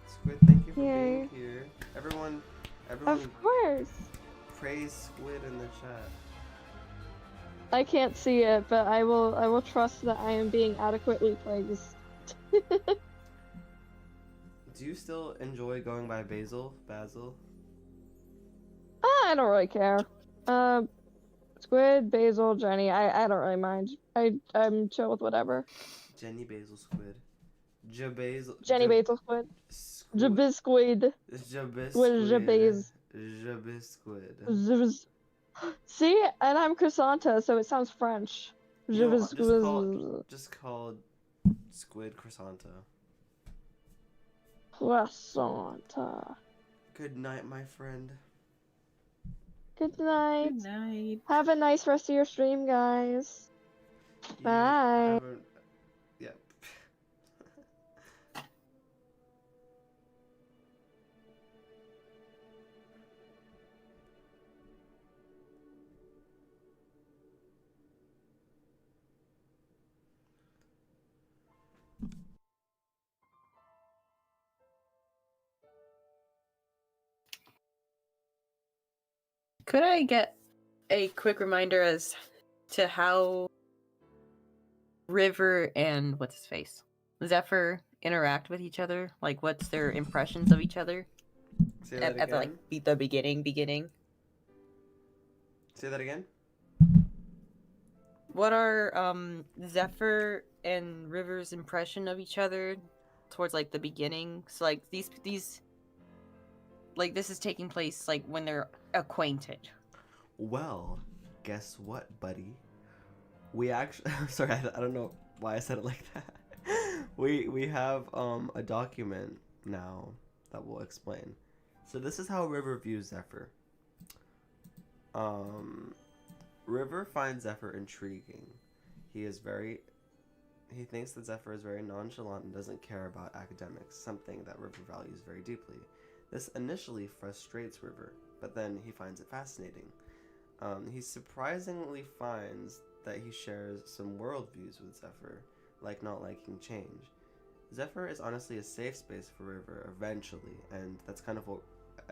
Squid, thank you for Yay. being here. Everyone Of course. praise Squid in the chat. I can't see it, but I will trust that I am being adequately praised. Do you still enjoy going by Basil? I don't really care. Squid, Basil, Jenny, I don't really mind. I'm chill with whatever. Jenny Basil Squid. Jabazel. Jenny, Basil, Squid. Jabisquid. Jabisquid. Jabez. Jabisquid. See, and I'm Crescenta, so it sounds French. You know, just call Squid Crescenta. Crescenta. Good night, my friend. Good night. Good night. Have a nice rest of your stream, guys. You Bye. have a- Yep. Could I get a quick reminder as to how River and what's his face, Zephyr interact with each other? Like, what's their impressions of each other Say that at the, like again. the beginning? Say that again. What are Zephyr and River's impression of each other towards like the beginning? So like these like this is taking place like when they're acquainted. Well, guess what, buddy? We actually sorry, I don't know why I said it like that. We have a document now that will explain. So this is how River views Zephyr. River finds Zephyr intriguing. He thinks that Zephyr is very nonchalant and doesn't care about academics, something that River values very deeply. This initially frustrates River, but then he finds it fascinating. He surprisingly finds that he shares some worldviews with Zephyr, like not liking change. Zephyr is honestly a safe space for River eventually, and that's kind of what,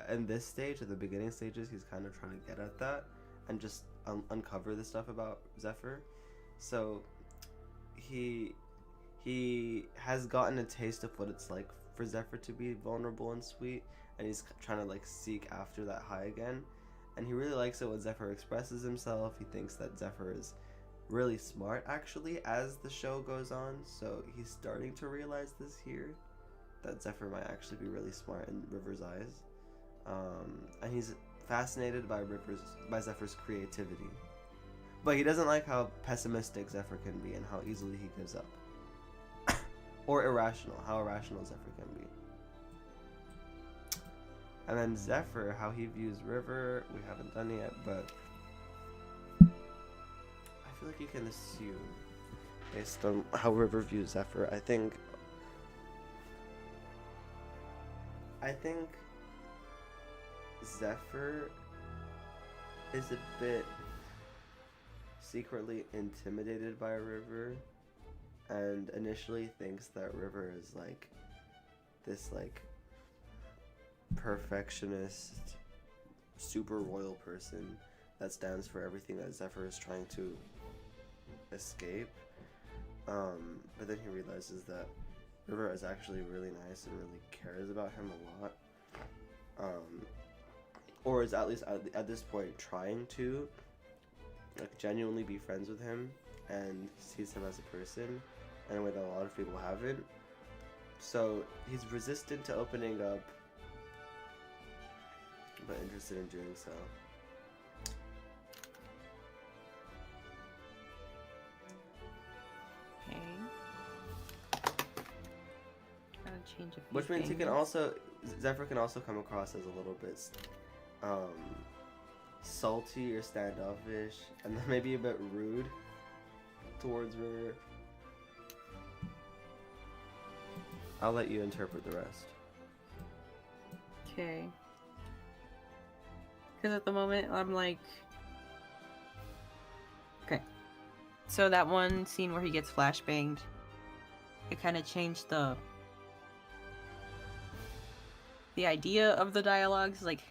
in this stage, at the beginning stages, he's kind of trying to get at that, and just uncover the stuff about Zephyr. So he has gotten a taste of what it's like for Zephyr to be vulnerable and sweet, and he's trying to like seek after that high again. And he really likes it when Zephyr expresses himself. He thinks that Zephyr is really smart actually as the show goes on. So he's starting to realize this here, that Zephyr might actually be really smart in River's eyes. And he's fascinated by Zephyr's creativity. But he doesn't like how pessimistic Zephyr can be and how easily he gives up. Or how irrational Zephyr can be. And then Zephyr, how he views River, we haven't done yet, but I feel like you can assume, based on how River views Zephyr, I think Zephyr is a bit secretly intimidated by River, and initially thinks that River is like this like perfectionist, super royal person that stands for everything that Zephyr is trying to escape. But then he realizes that River is actually really nice and really cares about him a lot. Or is at least at this point trying to like genuinely be friends with him and sees him as a person in a way that a lot of people haven't. So he's resistant to opening up, but interested in doing so. Okay. Gotta change a few Which means he can things. also, Zephyr can also come across as a little bit salty or standoffish, and then maybe a bit rude towards River. I'll let you interpret the rest. Okay. Because at the moment, I'm like... Okay. So that one scene where he gets flashbanged, it kind of changed the idea of the dialogues. Like,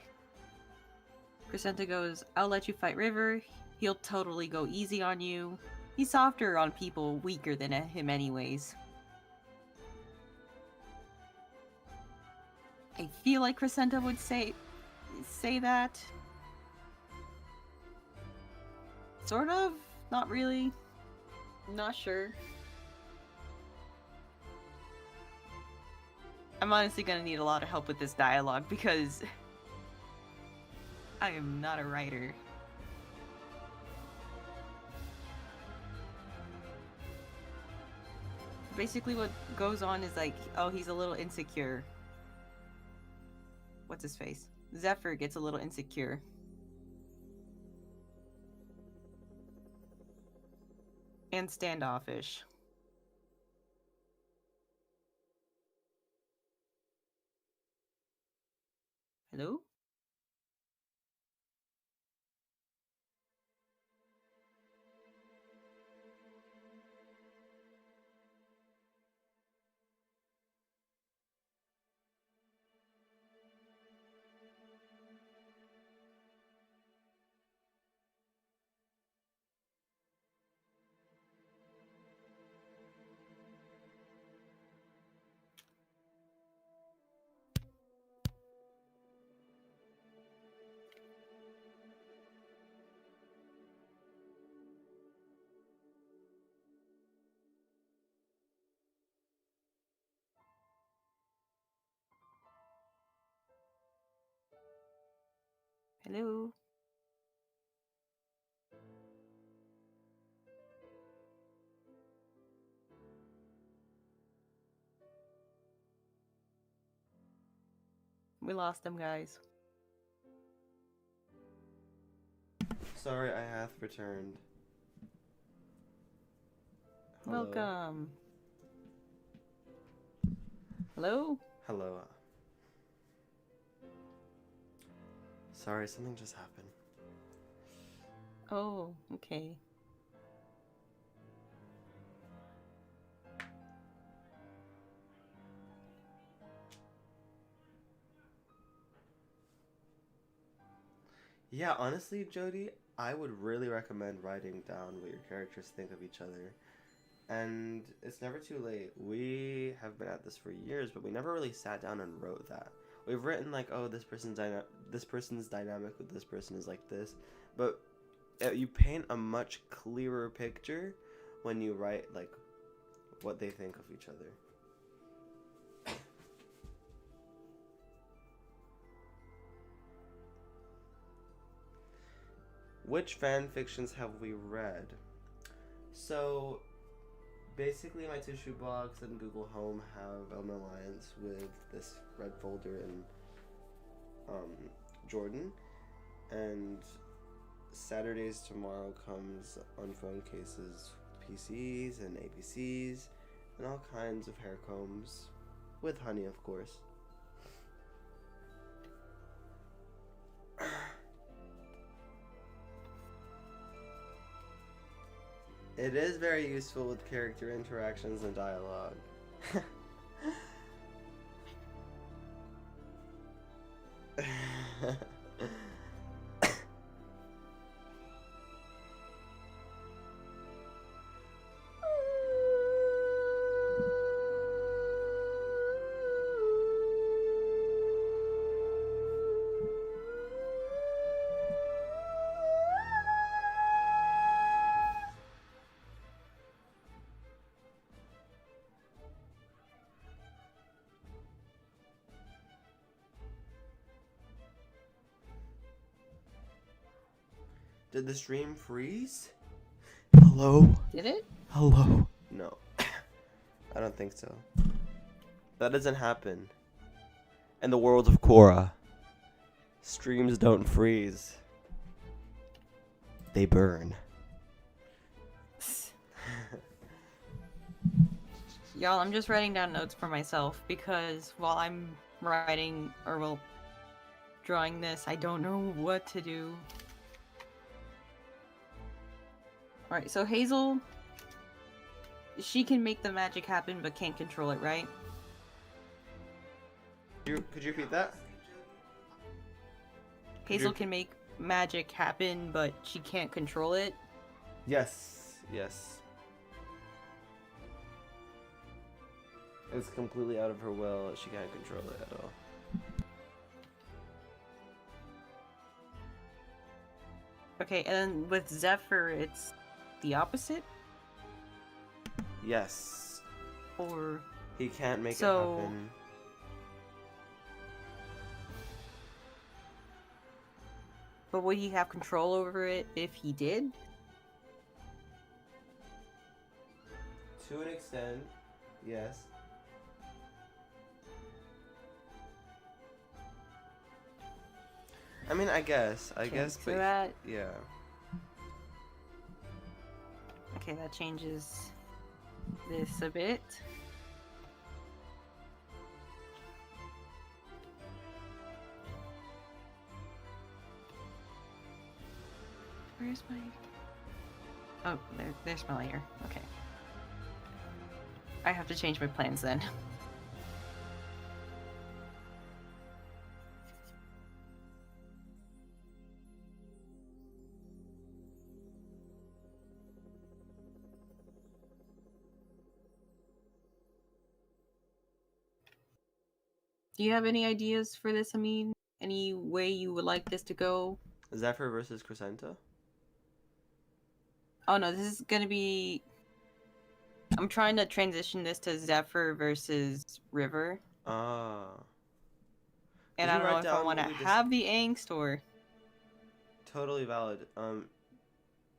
Crescenta goes, I'll let you fight River. He'll totally go easy on you. He's softer on people weaker than him anyways. I feel like Crescenta would say that. Sort of. Not really. Not sure. I'm honestly gonna need a lot of help with this dialogue because I am not a writer. Basically what goes on is like, oh, he's a little insecure. What's his face? Zephyr gets a little insecure. And standoffish. Hello? Hello? We lost them, guys. Sorry, I hath returned. Hello. Welcome. Hello? Hello. Sorry, something just happened. Oh, okay. Yeah, honestly, Jody, I would really recommend writing down what your characters think of each other. And it's never too late. We have been at this for years, but we never really sat down and wrote that. We've written like, oh, this person's dynamic with this person is like this, but you paint a much clearer picture when you write like what they think of each other. Which fan fictions have we read? So, basically my tissue box and Google Home have an alliance with this red folder and Jordan, and Saturdays tomorrow comes on phone cases, PCs and APCs, and all kinds of hair combs, with honey, of course. It is very useful with character interactions and dialogue. Did the stream freeze? Hello? Did it? Hello? No. I don't think so. That doesn't happen. In the world of Cora, streams don't freeze. They burn. Y'all, I'm just writing down notes for myself because while I'm writing, or well, drawing this, I don't know what to do. Alright, so Hazel, she can make the magic happen but can't control it, right? Could you repeat that? Hazel can make magic happen but she can't control it? Yes. Yes. It's completely out of her will. She can't control it at all. Okay, and then with Zephyr, it's the opposite? Yes. Or... He can't make So- it happen. But would he have control over it if he did? To an extent, yes. I mean, I guess, Okay, so but that... yeah. Okay, that changes this a bit. Where's my... Oh, there's my layer. Okay. I have to change my plans then. Do you have any ideas for this, Amin? Any way you would like this to go? Zephyr versus Crescenta? Oh no, this is gonna be... I'm trying to transition this to Zephyr versus River. Ah. And Did I you don't know write if I down want to what we have the angst or... Totally valid.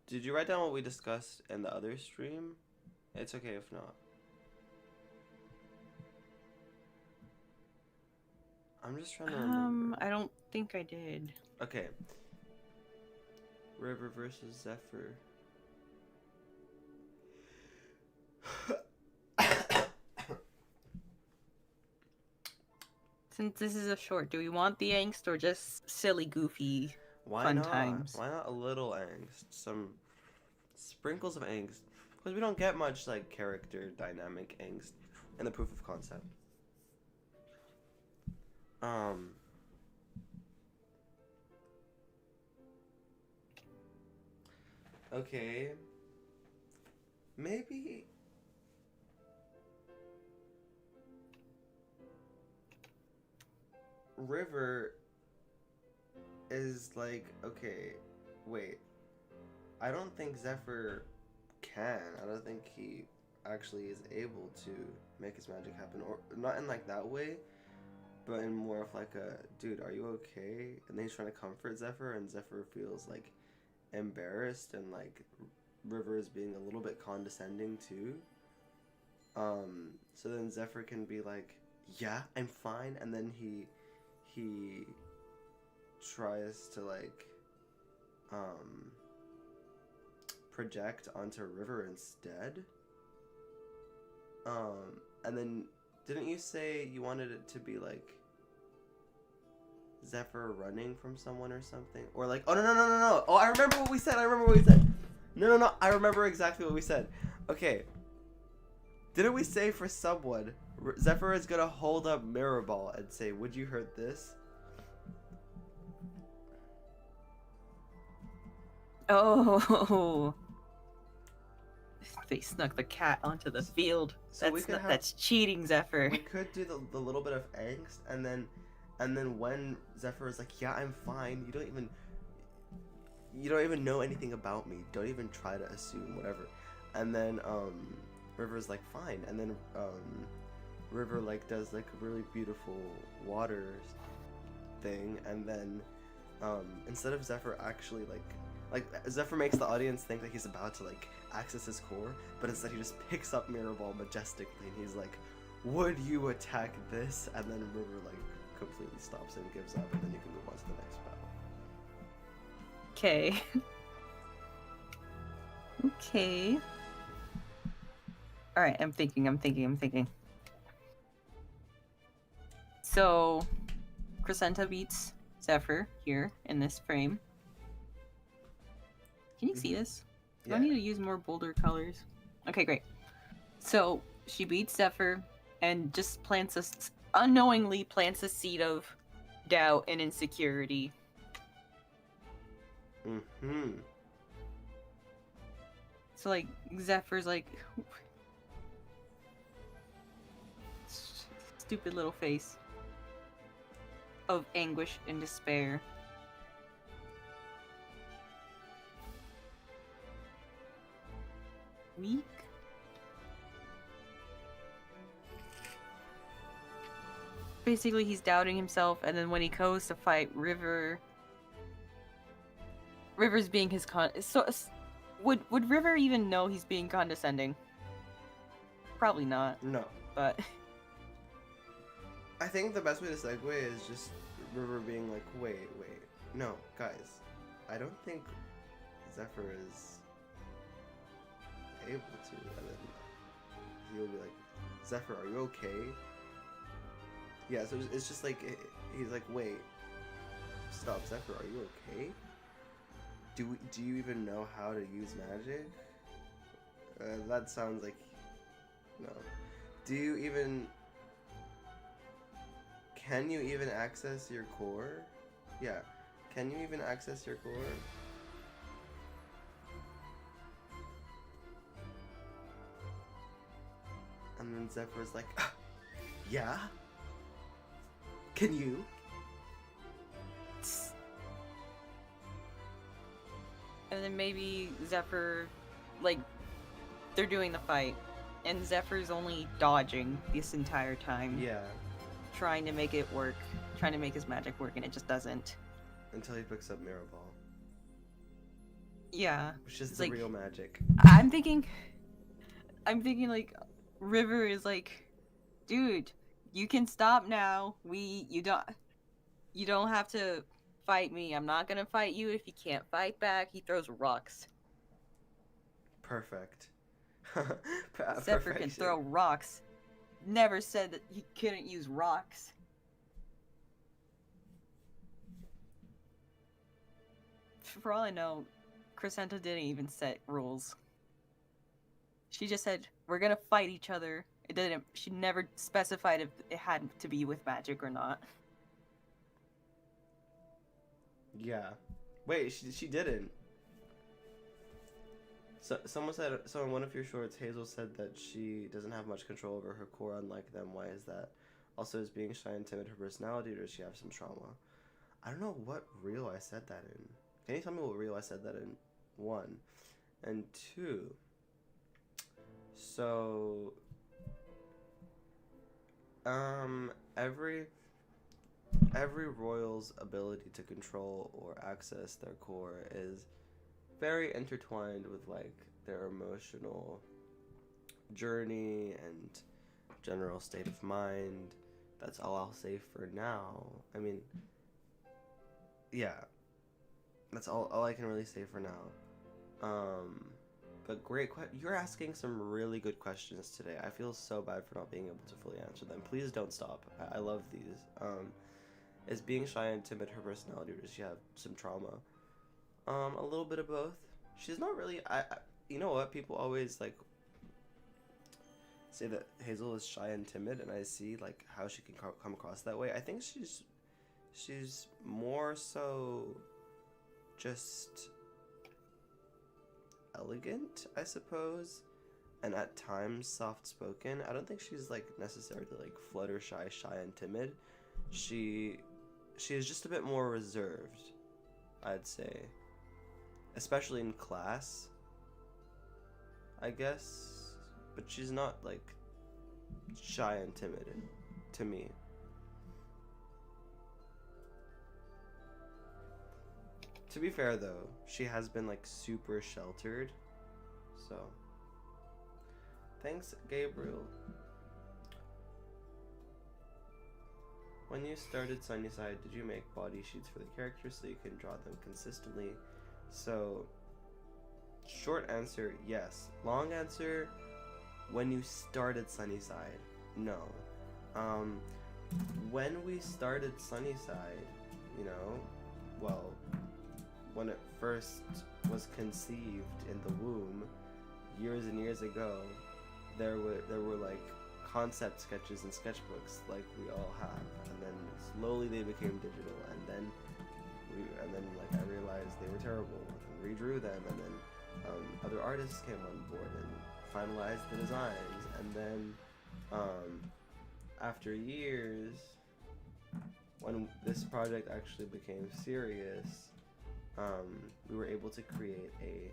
Did you write down what we discussed in the other stream? It's okay if not. I'm just trying to remember. I don't think I did. Okay. River versus Zephyr. Since this is a short, do we want the angst or just silly, goofy Why fun not? times? Why not a little angst? Some sprinkles of angst. Because we don't get much like character dynamic angst in the proof of concept. Okay. Maybe River is like, okay, wait. I don't think Zephyr can. I don't think he actually is able to make his magic happen, or not in like that way, but in more of like a, dude, are you okay? And then he's trying to comfort Zephyr, and Zephyr feels like embarrassed, and like River is being a little bit condescending too. So then Zephyr can be like, yeah, I'm fine, and then he tries to like project onto River instead. And then didn't you say you wanted it to be like Zephyr running from someone or something? Or like, oh no. Oh, I remember what we said. No. I remember exactly what we said. Okay. Didn't we say for someone, Zephyr is gonna hold up Mirror Ball and say, would you hurt this? Oh. They snuck the cat onto the field. So That's cheating, Zephyr. We could do the little bit of angst, and then when Zephyr is like, yeah, I'm fine, you don't even know anything about me, don't even try to assume whatever, and then River's like, fine, and then River like does like a really beautiful water thing, and then instead of Zephyr actually like Zephyr makes the audience think that he's about to like access his core, but instead he just picks up Mirror Ball majestically, and he's like, would you attack this? And then River like completely stops and gives up, and then you can move on to the next battle. Okay. Alright, I'm thinking. So, Crescenta beats Zephyr here in this frame. Can you see this? Do I need to use more bolder colors? Okay, great. So, she beats Zephyr and just unknowingly plants a seed of doubt and insecurity. So, like, Zephyr's like, stupid little face of anguish and despair. Weak? Basically, he's doubting himself, and then when he goes to fight River's being his would River even know he's being condescending? Probably not. No. But I think the best way to segue is just River being like, wait, no, guys, I don't think Zephyr is able to, and then he'll be like, Zephyr, are you okay? Yeah, so it's just like, he's like, wait, stop, Zephyr, are you okay? Do you even know how to use magic? That sounds like, no. Can you even access your core? Yeah, can you even access your core? And then Zephyr's like, yeah? Can you? and then maybe Zephyr, like, they're doing the fight, and Zephyr's only dodging this entire time. Yeah. Trying to make it work, trying to make his magic work, and it just doesn't. Until he picks up Mirror Ball. Yeah. Which is it's the like, real magic. I'm thinking like, River is like, dude, you can stop now. You don't have to fight me. I'm not gonna fight you if you can't fight back. He throws rocks. Perfect. Zephyr can throw rocks. Never said that he couldn't use rocks. For all I know, Crescenta didn't even set rules. She just said, we're gonna fight each other. She never specified if it had to be with magic or not. Yeah. Wait, she didn't. So in one of your shorts, Hazel said that she doesn't have much control over her core, unlike them. Why is that? Also, is being shy and timid her personality, or does she have some trauma? I don't know what reel I said that in. Can you tell me what reel I said that in? one. And two, so every royal's ability to control or access their core is very intertwined with like their emotional journey and general state of mind. That's all I'll say for now. I mean, yeah, that's all I can really say for now. But you're asking some really good questions today. I feel so bad for not being able to fully answer them. Please don't stop. I love these. Is being shy and timid her personality, or does she have some trauma? A little bit of both. She's not really. You know what? People always like say that Hazel is shy and timid, and I see like how she can come across that way. I think she's more so just elegant, I suppose, and at times soft-spoken. I don't think she's like necessarily like Fluttershy, shy and timid. She is just a bit more reserved, I'd say, especially in class, I guess, but she's not like shy and timid to me. To be fair though, she has been like super sheltered, so thanks, Gabriel. When you started Sunnyside, did you make body sheets for the characters so you can draw them consistently? So, short answer, yes. Long answer, when you started Sunnyside, no. When we started Sunnyside, you know, well, when it first was conceived in the womb, years and years ago, there were like concept sketches and sketchbooks like we all have, and then slowly they became digital, and then like I realized they were terrible and redrew them, and then other artists came on board and finalized the designs, and then after years, when this project actually became serious, we were able to create a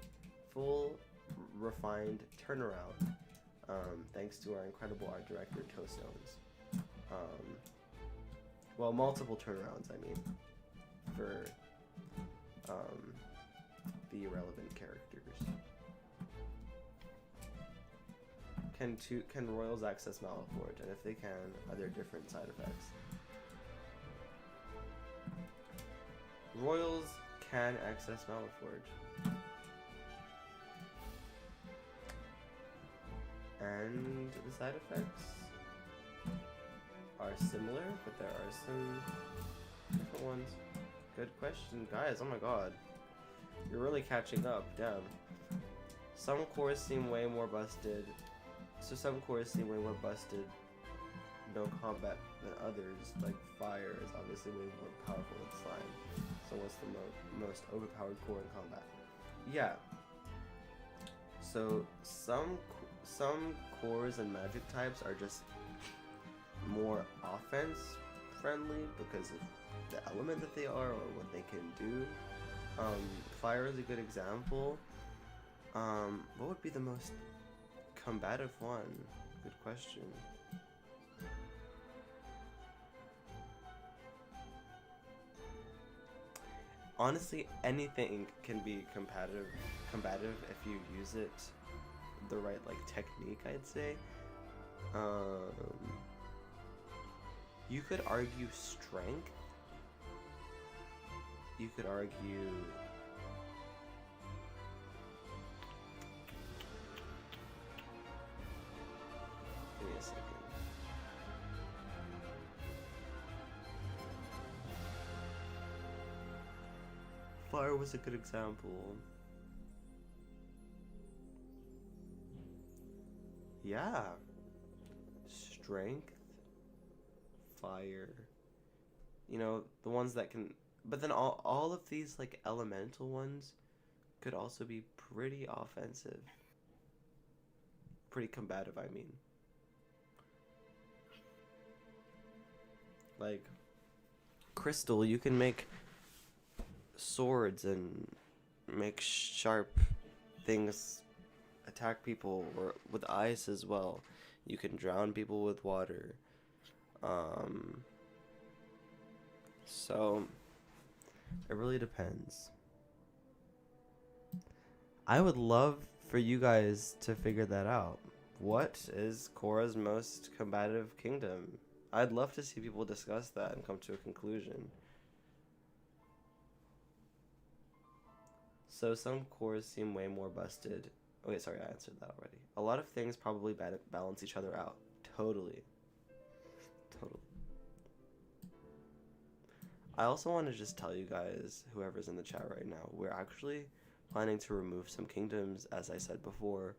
full refined turnaround, thanks to our incredible art director, Toestones. Well, multiple turnarounds, I mean, for the irrelevant characters. Can royals access Malifaux? And if they can, are there different side effects? Royals can access Malifaux. And the side effects are similar, but there are some different ones. Good question, guys. Oh my god, you're really catching up. Damn. Some cores seem way more busted. No combat than others. Like fire is obviously way more powerful than slime. So what's the most overpowered core in combat? Yeah. So some cores and magic types are just more offense friendly because of the element that they are or what they can do. Fire is a good example. What would be the most combative one? Good question. Honestly, anything can be combative if you use it the right like technique, I'd say. You could argue strength. You could argue give me a second. Fire was a good example. Yeah. Strength, fire. You know, the ones that can, but then all of these like elemental ones could also be pretty offensive. Pretty combative, I mean. Like crystal, you can make swords and make sharp things attack people, or with ice as well. You can drown people with water. So it really depends. I would love for you guys to figure that out. What is Cora's most combative kingdom? I'd love to see people discuss that and come to a conclusion. So some cores seem way more busted. Okay, sorry, I answered that already. A lot of things probably balance each other out. Totally. Totally. I also want to just tell you guys, whoever's in the chat right now, we're actually planning to remove some kingdoms, as I said before,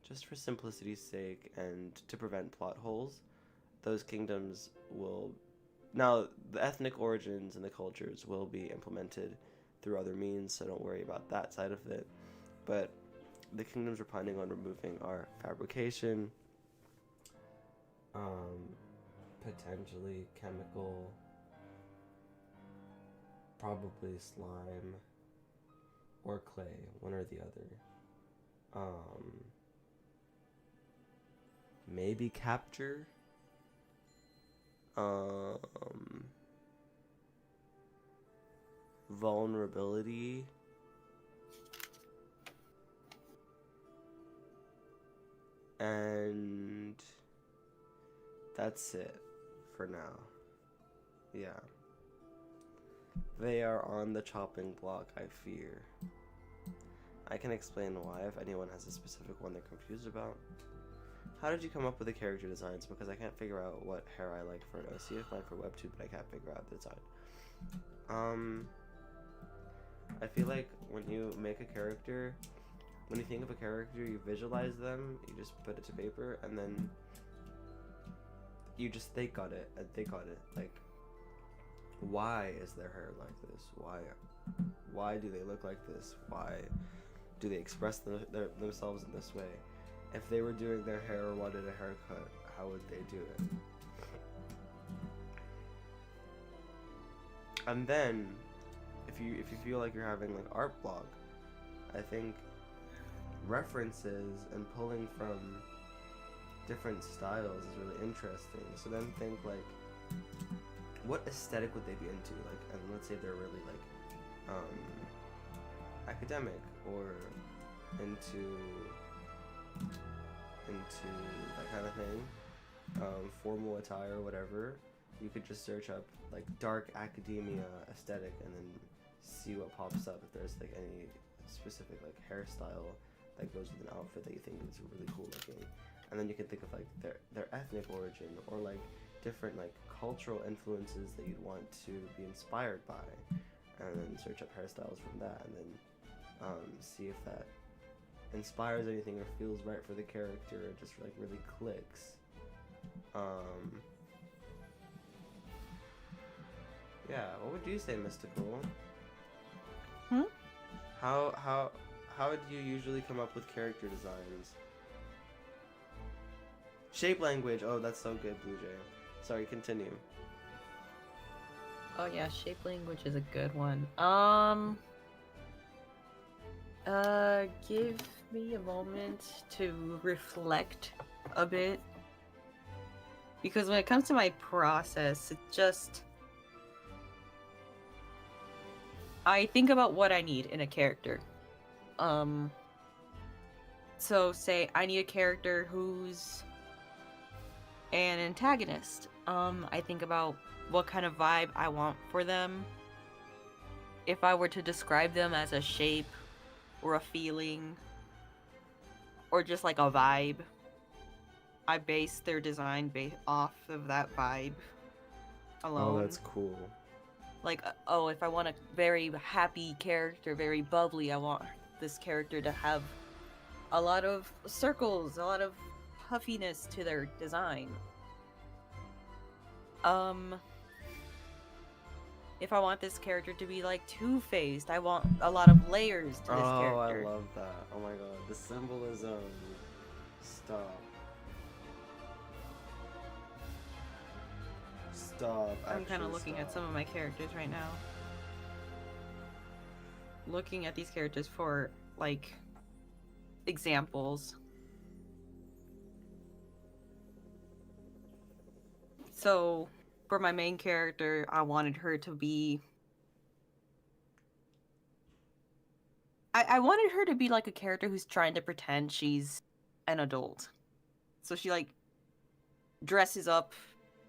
just for simplicity's sake and to prevent plot holes. Those kingdoms will... Now, the ethnic origins and the cultures will be implemented through other means, so don't worry about that side of it. But the kingdoms we're planning on removing are fabrication, potentially chemical, probably slime, or clay, one or the other. Maybe capture. Vulnerability. And that's it for now. Yeah. They are on the chopping block, I fear. I can explain why if anyone has a specific one they're confused about. How did you come up with the character designs? Because I can't figure out what hair I like for an OCF line for Webtoon, but I can't figure out the design. I feel like when you make a character, when you think of a character, you visualize them, you just put it to paper, and then you just think on it, and think on it. Like, why is their hair like this? Why do they look like this? Why do they express themselves in this way? If they were doing their hair or wanted a haircut, how would they do it? And then, if you feel like you're having like art block, I think references and pulling from different styles is really interesting. So then think like, what aesthetic would they be into? Like, and let's say they're really like academic or into that kind of thing, formal attire, whatever. You could just search up like dark academia aesthetic and then see what pops up if there's like any specific like hairstyle that goes with an outfit that you think is really cool looking. And then you can think of like their ethnic origin or like different like cultural influences that you'd want to be inspired by, and then search up hairstyles from that, and then see if that inspires anything or feels right for the character or just like really clicks. Yeah, what would you say, Mystical? How do you usually come up with character designs? Shape language. Oh, that's so good, Blue Jay. Sorry, continue. Oh yeah, shape language is a good one. Give me a moment to reflect a bit. Because when it comes to my process, it just... I think about what I need in a character. So say I need a character who's an antagonist. I think about what kind of vibe I want for them. If I were to describe them as a shape or a feeling or just like a vibe, I base their design off of that vibe alone. Oh, that's cool. Like, oh, if I want a very happy character, very bubbly, I want this character to have a lot of circles, a lot of puffiness to their design. If I want this character to be like two-faced, I want a lot of layers to this character. Oh, I love that. Oh my god, the symbolism. Stop. Stop. I'm kind of looking at some of my characters right now. looking at these characters for like examples. So for my main character, I wanted her to be I wanted her to be like a character who's trying to pretend she's an adult. So she like dresses up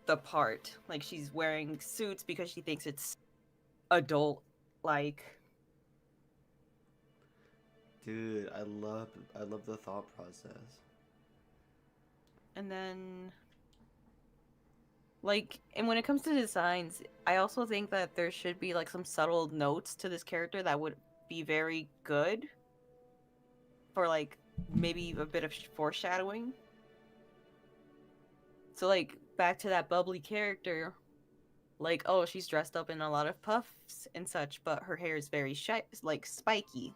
the part. Like she's wearing suits because she thinks it's adult like. Dude, I love the thought process. And then like, and when it comes to designs, I also think that there should be like some subtle notes to this character that would be very good for like maybe a bit of foreshadowing. So like back to that bubbly character, like, oh, she's dressed up in a lot of puffs and such, but her hair is very like spiky.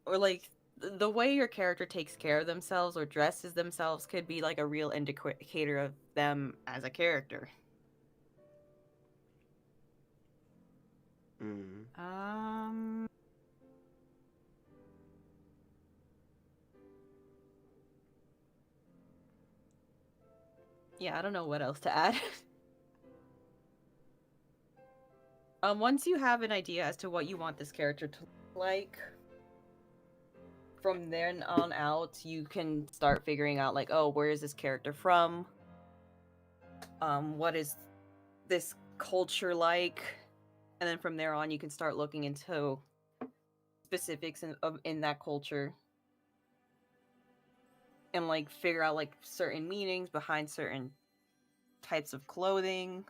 Or like the way your character takes care of themselves or dresses themselves could be like a real indicator of them as a character. Yeah, I don't know what else to add. Once you have an idea as to what you want this character to look like, from then on out, you can start figuring out like, oh, where is this character from? What is this culture like? And then from there on, you can start looking into specifics in that culture. And like figure out like certain meanings behind certain types of clothing.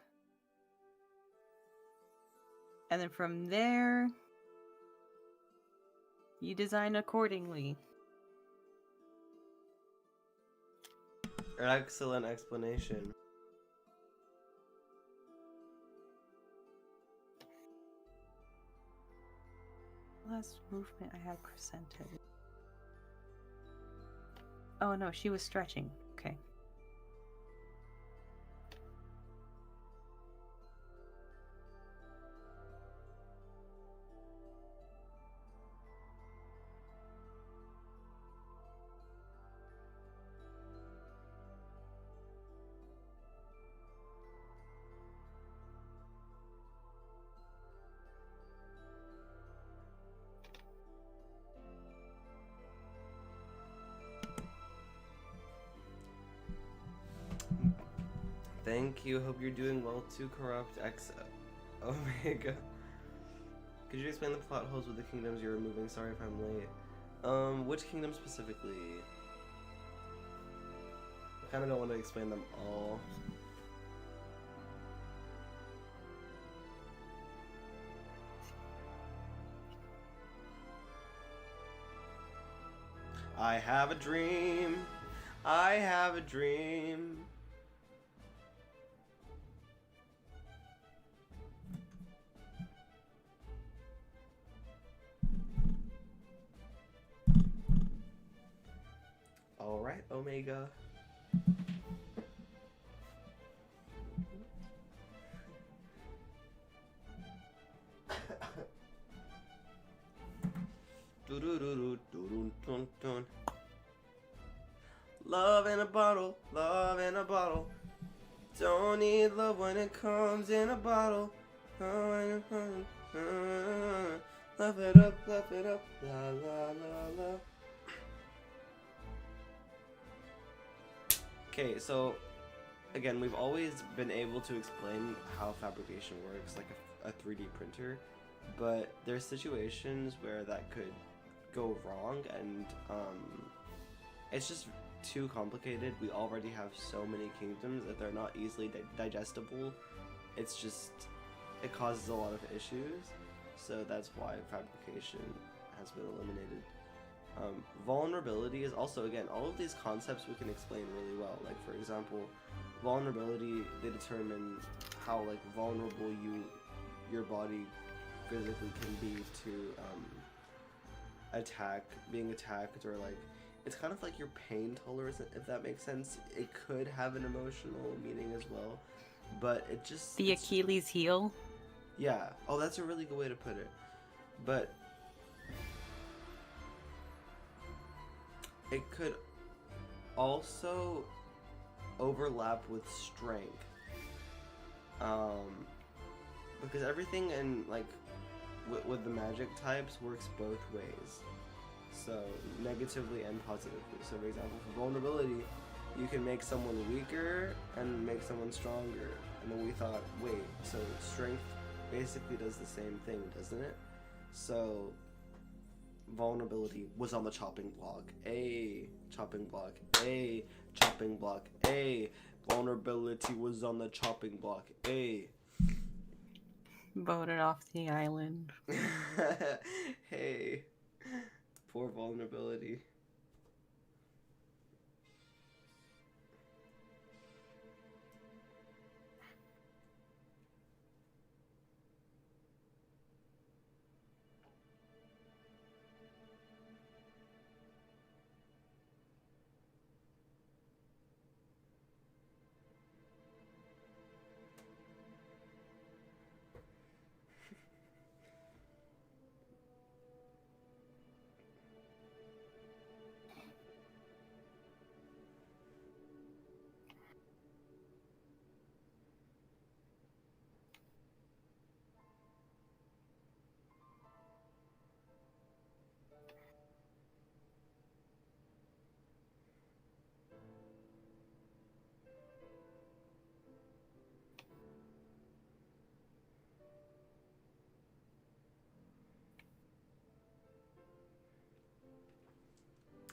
And then from there, you design accordingly. Excellent explanation. Last movement I had presented. Oh no, she was stretching. Okay. Thank you. Hope you're doing well too, Corrupt X Omega. Could you explain the plot holes with the kingdoms you're removing? Sorry if I'm late. Which kingdom specifically? I kind of don't want to explain them all. I have a dream. I have a dream. Alright, Omega. Love in a bottle, love in a bottle. Don't need love when it comes in a bottle. Love it up, la la la la. Okay, so again, we've always been able to explain how fabrication works, like a 3D printer, but there's situations where that could go wrong, and it's just too complicated. We already have so many kingdoms that they're not easily digestible. It's just, it causes a lot of issues, so that's why fabrication has been eliminated. Vulnerability is also, again, all of these concepts we can explain really well. Like, for example, vulnerability, they determine how like vulnerable your body physically can be to being attacked, or like, it's kind of like your pain tolerance, if that makes sense. It could have an emotional meaning as well, but it just... The Achilles heel? Yeah. Oh, that's a really good way to put it. But it could also overlap with strength. Because everything in like with the magic types works both ways. So negatively and positively. So for example, for vulnerability, you can make someone weaker and make someone stronger. And then we thought, wait, so strength basically does the same thing, doesn't it? So vulnerability was on the chopping block. A chopping block. A chopping block. A vulnerability was on the chopping block. A Voted off the island. hey, poor vulnerability.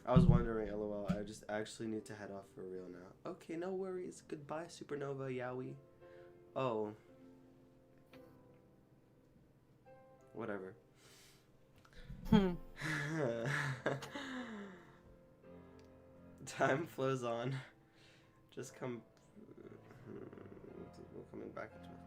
I was wondering, lol, I just actually need to head off for real now. Okay, no worries. Goodbye, Supernova Yowie. Oh. Whatever. Time flows on. Just come... We're coming back into it.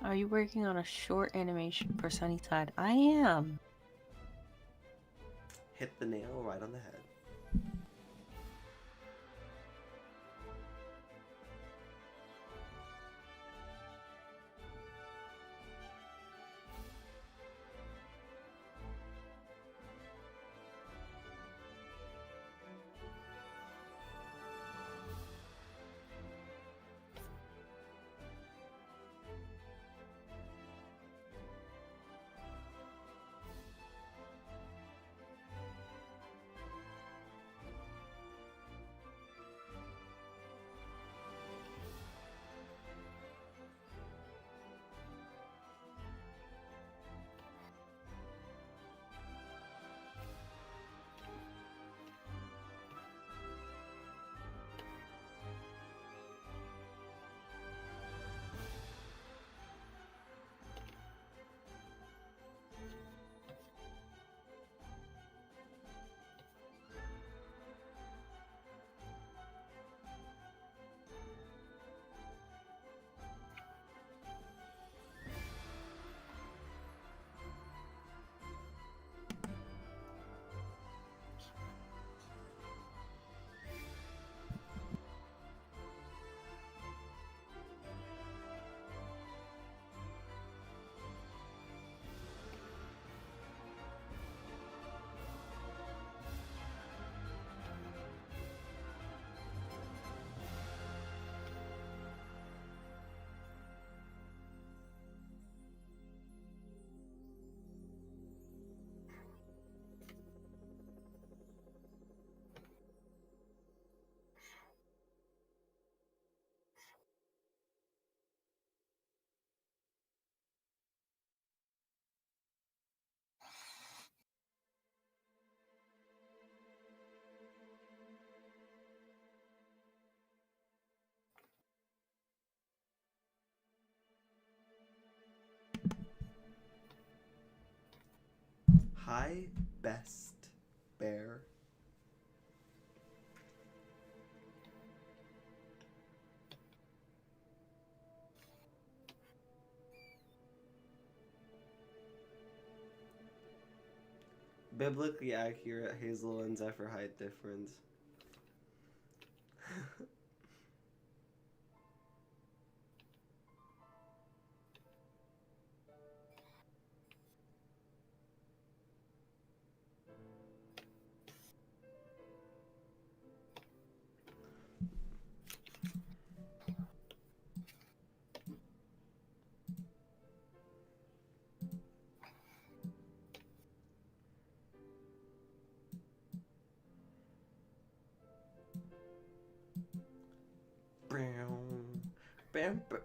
Are you working on a short animation for Sunnyside? I am. Hit the nail right on the head. Hi, best bear. Biblically accurate Hazel and Zephyr height difference. Bam, bam, bam.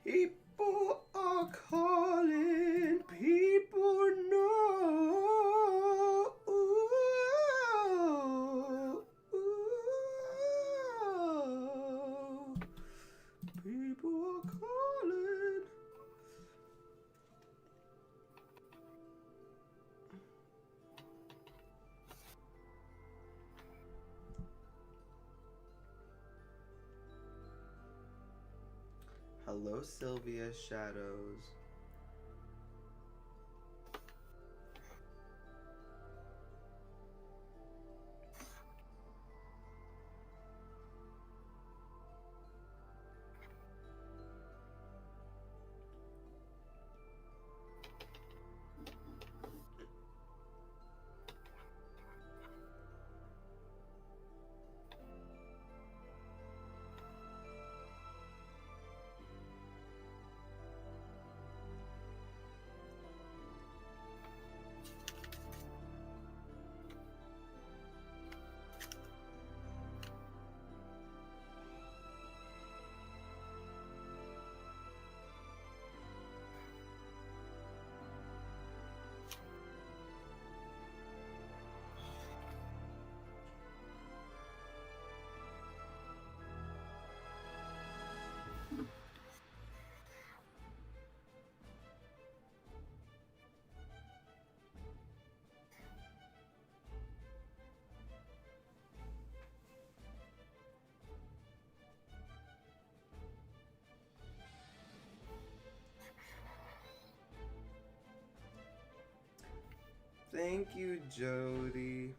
People are calling, people know. Ooh, ooh. People are calling. Hello, Sylvia Shadows. Thank you, Jody.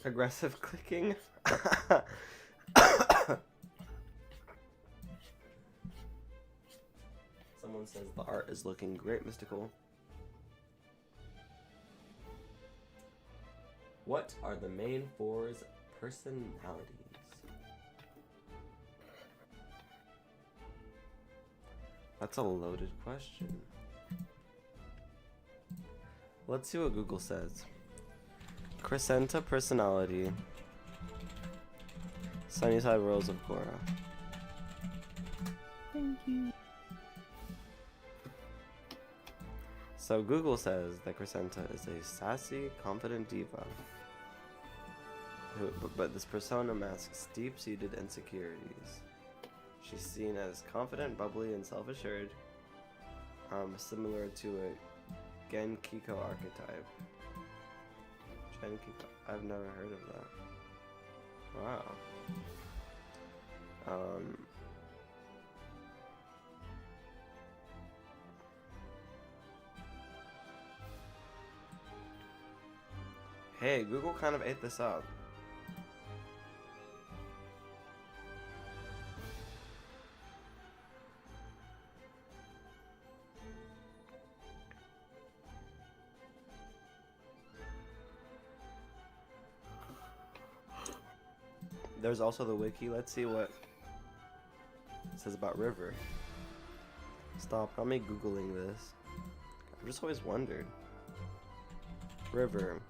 Aggressive clicking. Someone says the art is looking great, Mystical. What are the main four's personalities? That's a loaded question. Let's see what Google says. Crescenta personality. Sunnyside Rose of Cora. Thank you. So Google says that Crescenta is a sassy, confident diva. But this persona masks deep-seated insecurities. She's seen as confident, bubbly, and self-assured, similar to a Genkiko archetype. Genkiko? I've never heard of that. Wow. Hey, Google kind of ate this up. There's also the wiki. Let's see what it says about River. Stop, not me Googling this. I've just always wondered. River.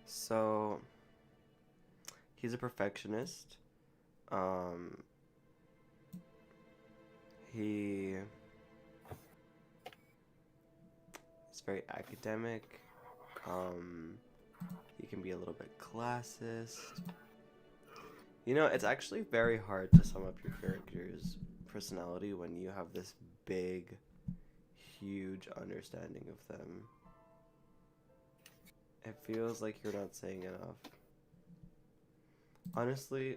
So he's a perfectionist. He is very academic. He can be a little bit classist. You know, it's actually very hard to sum up your character's personality when you have this big, huge understanding of them. It feels like you're not saying enough. Honestly,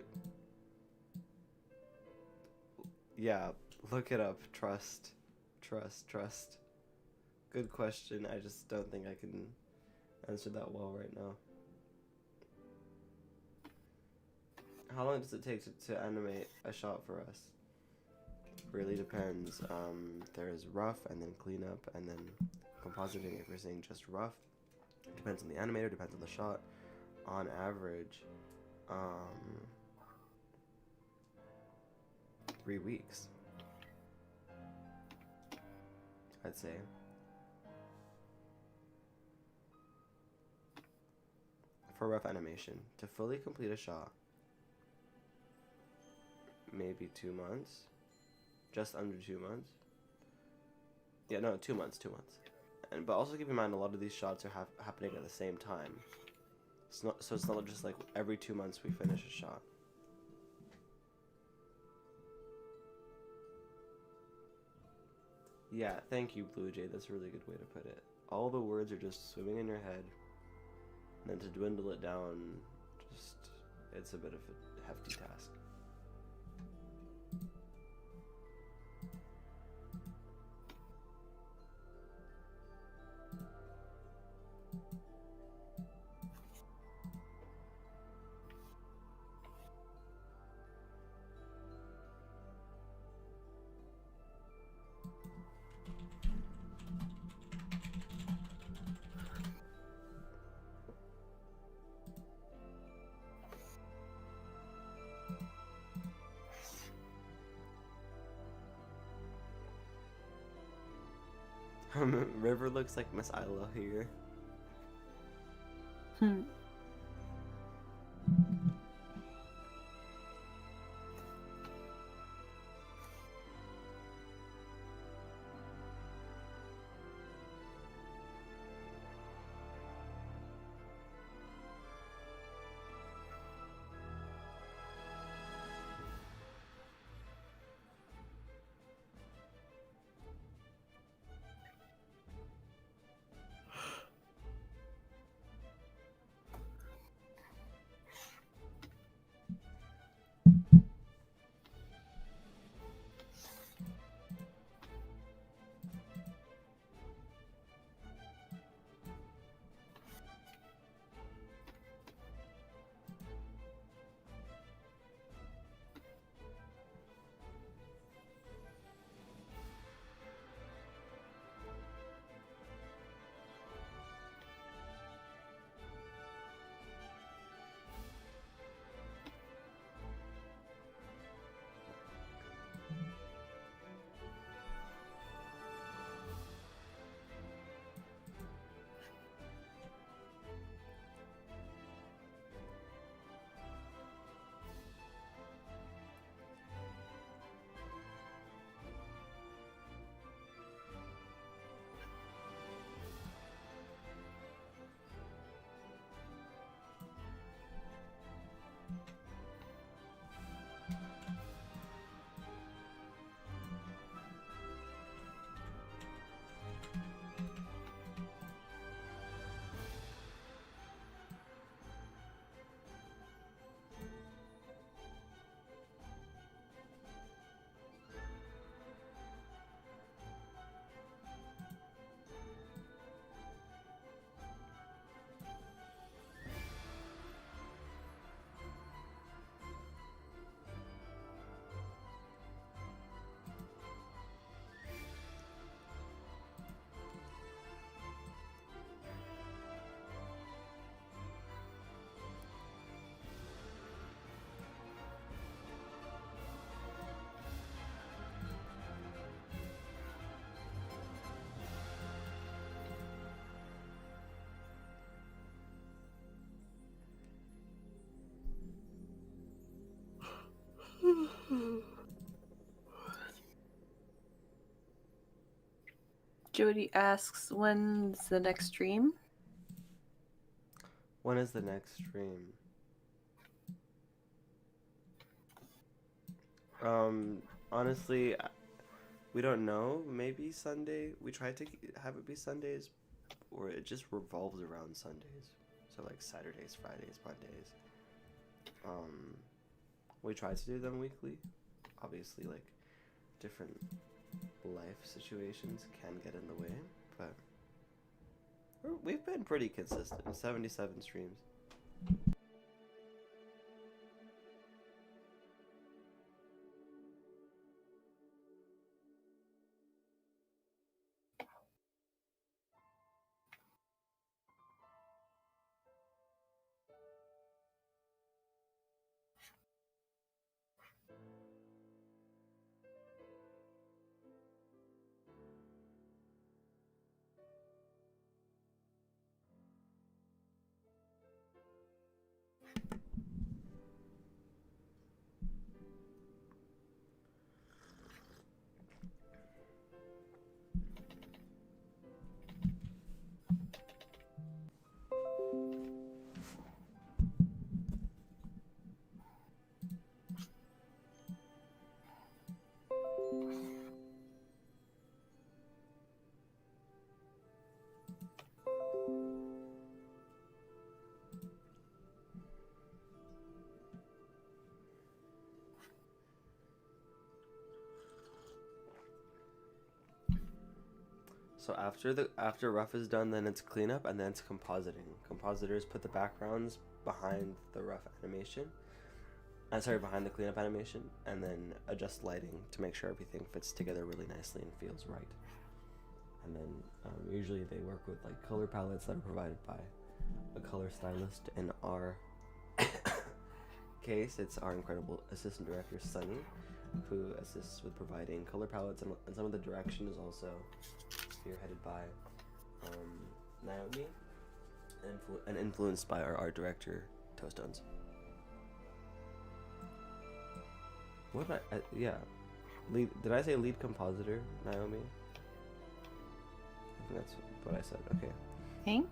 yeah, look it up. Trust. Good question. I just don't think I can answer that well right now. How long does it take to animate a shot for us? Really depends. There's rough and then cleanup and then compositing if we're saying just rough. It depends on the animator, depends on the shot. On average, 3 weeks, I'd say. For rough animation, to fully complete a shot, maybe 2 months, just under 2 months. Yeah, no, 2 months, 2 months. But also keep in mind, a lot of these shots are happening at the same time. So it's not just like every 2 months we finish a shot. Yeah, thank you, Blue Jay. That's a really good way to put it. All the words are just swimming in your head. And then to dwindle it down, it's a bit of a hefty task. River looks like Miss Isla here. Jody asks, when's the next stream? When is the next stream? Honestly, we don't know. Maybe Sunday. We tried to have it be Sundays, or it just revolves around Sundays. So like Saturdays, Fridays, Mondays. We tried to do them weekly. Obviously, like different life situations can get in the way, but we've been pretty consistent. 77 streams. So after rough is done, then it's cleanup, and then it's compositing. Compositors put the backgrounds behind the rough animation. Behind the cleanup animation, and then adjust lighting to make sure everything fits together really nicely and feels right. And then usually they work with like color palettes that are provided by a color stylist. In our case, it's our incredible assistant director Sunny, who assists with providing color palettes, and some of the direction is also spearheaded by Naomi, and influenced by our art director, Toestones. What did yeah. Did I say lead compositor, Naomi? I think that's what I said. Okay. Think.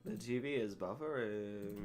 The TV is buffering.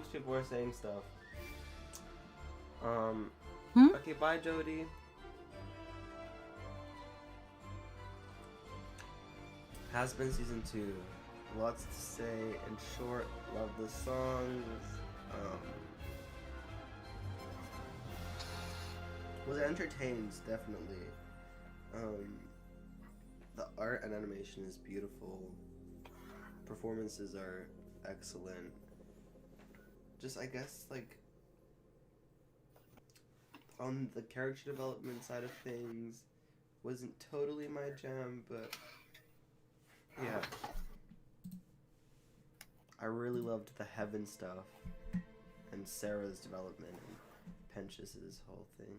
bunch of people were saying stuff. Hmm? Okay, bye, Jody. Has been season 2. Lots to say. In short, love the songs. Was entertained, definitely. The art and animation is beautiful. Performances are excellent. Just, I guess, like, on the character development side of things, wasn't totally my jam, but yeah. I really loved the heaven stuff and Sarah's development and Penches's whole thing.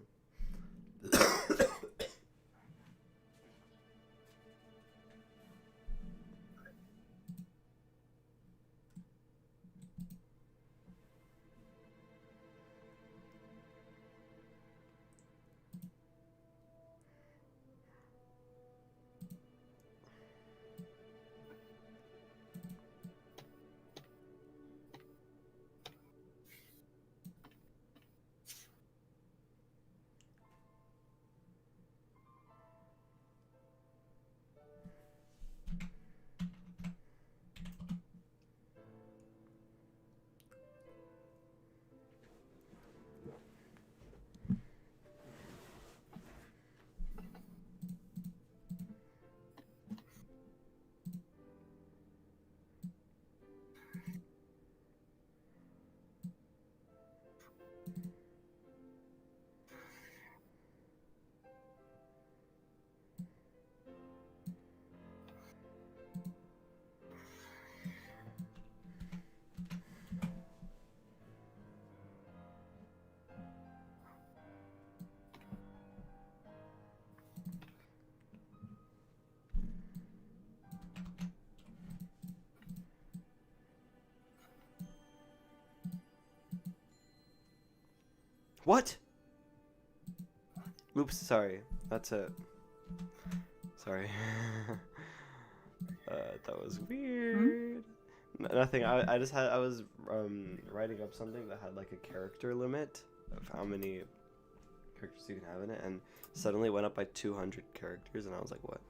What? Oops, sorry. That's it. Sorry. That was weird. Nothing. I just had. I was writing up something that had like a character limit of how many characters you can have in it, and suddenly it went up by 200 characters, and I was like, what?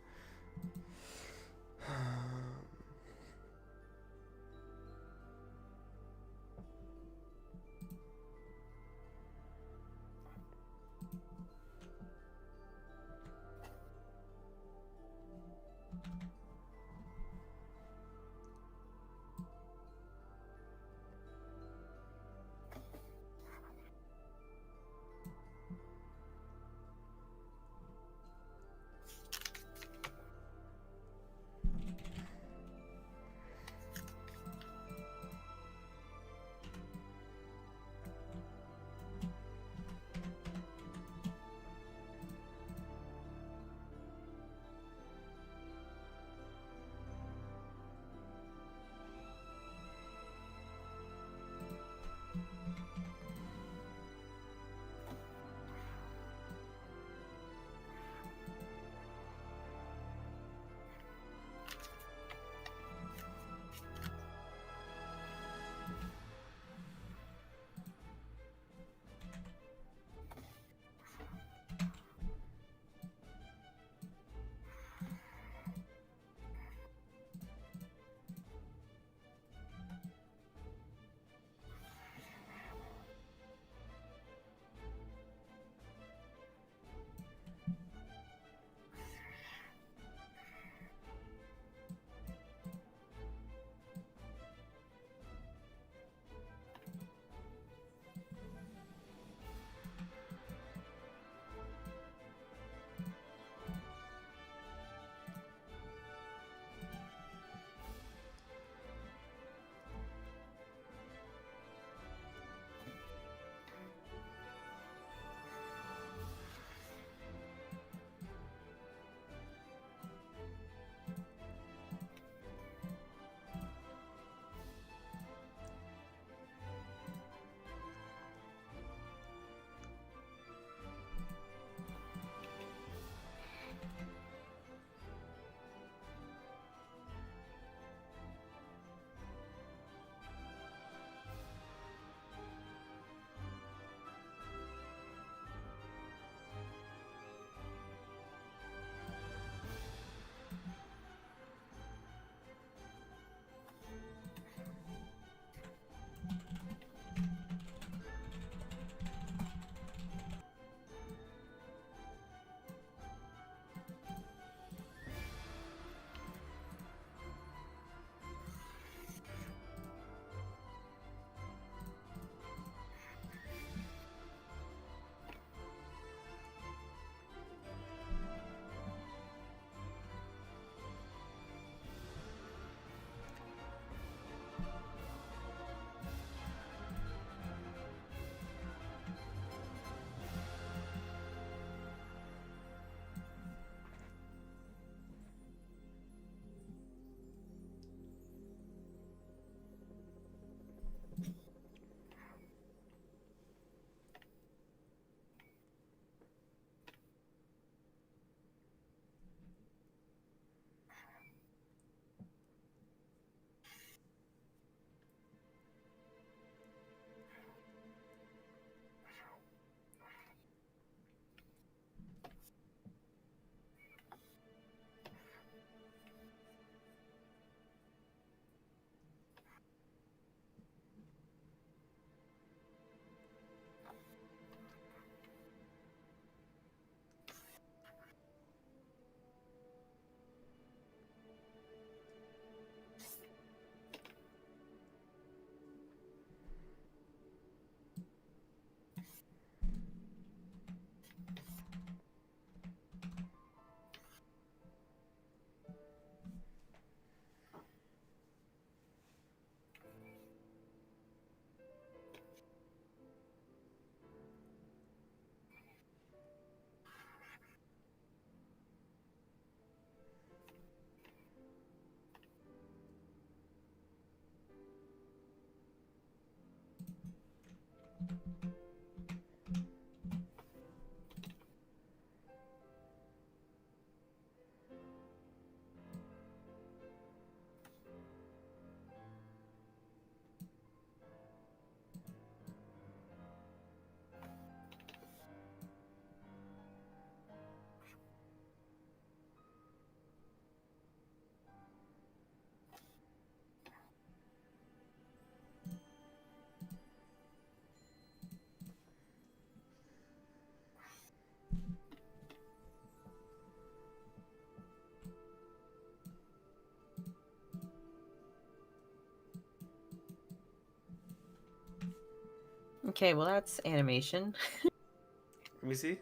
Okay, well that's animation. Let me see.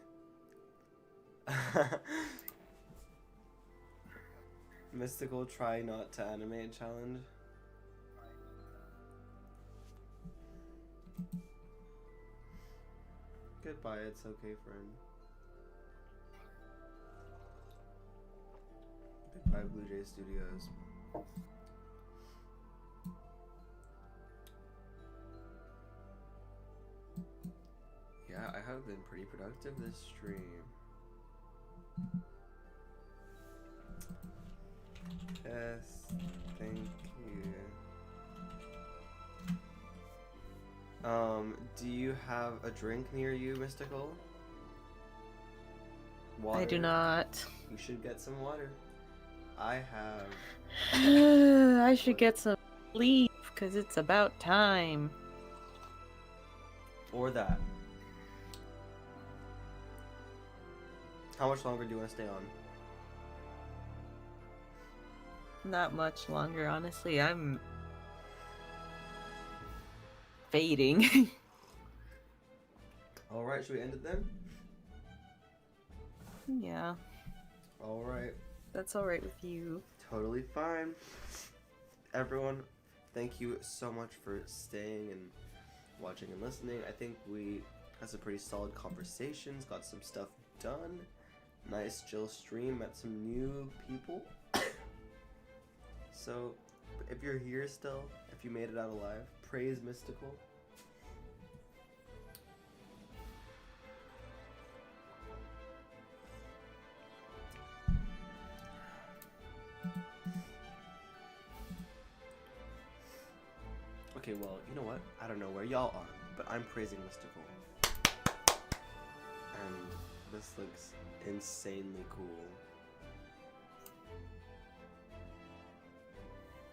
Mystical try not to animate challenge. Goodbye, it's okay, friend. Goodbye, Blue Jay Studios. Yeah, I have been pretty productive this stream. Yes, thank you. Do you have a drink near you, Mystical? Water. I do not. You should get some water. I have. I should get some sleep because it's about time. Or that. How much longer do you want to stay on? Not much longer, honestly. I'm fading. Alright, should we end it then? Yeah, Alright. that's alright with you. Totally fine. Everyone, thank you so much for staying and watching and listening. I think we had some pretty solid conversations, got some stuff done. Nice chill stream, met some new people. So, if you're here still, if you made it out alive, praise Mystical. Okay, well, you know what? I don't know where y'all are, but I'm praising Mystical. And this looks insanely cool.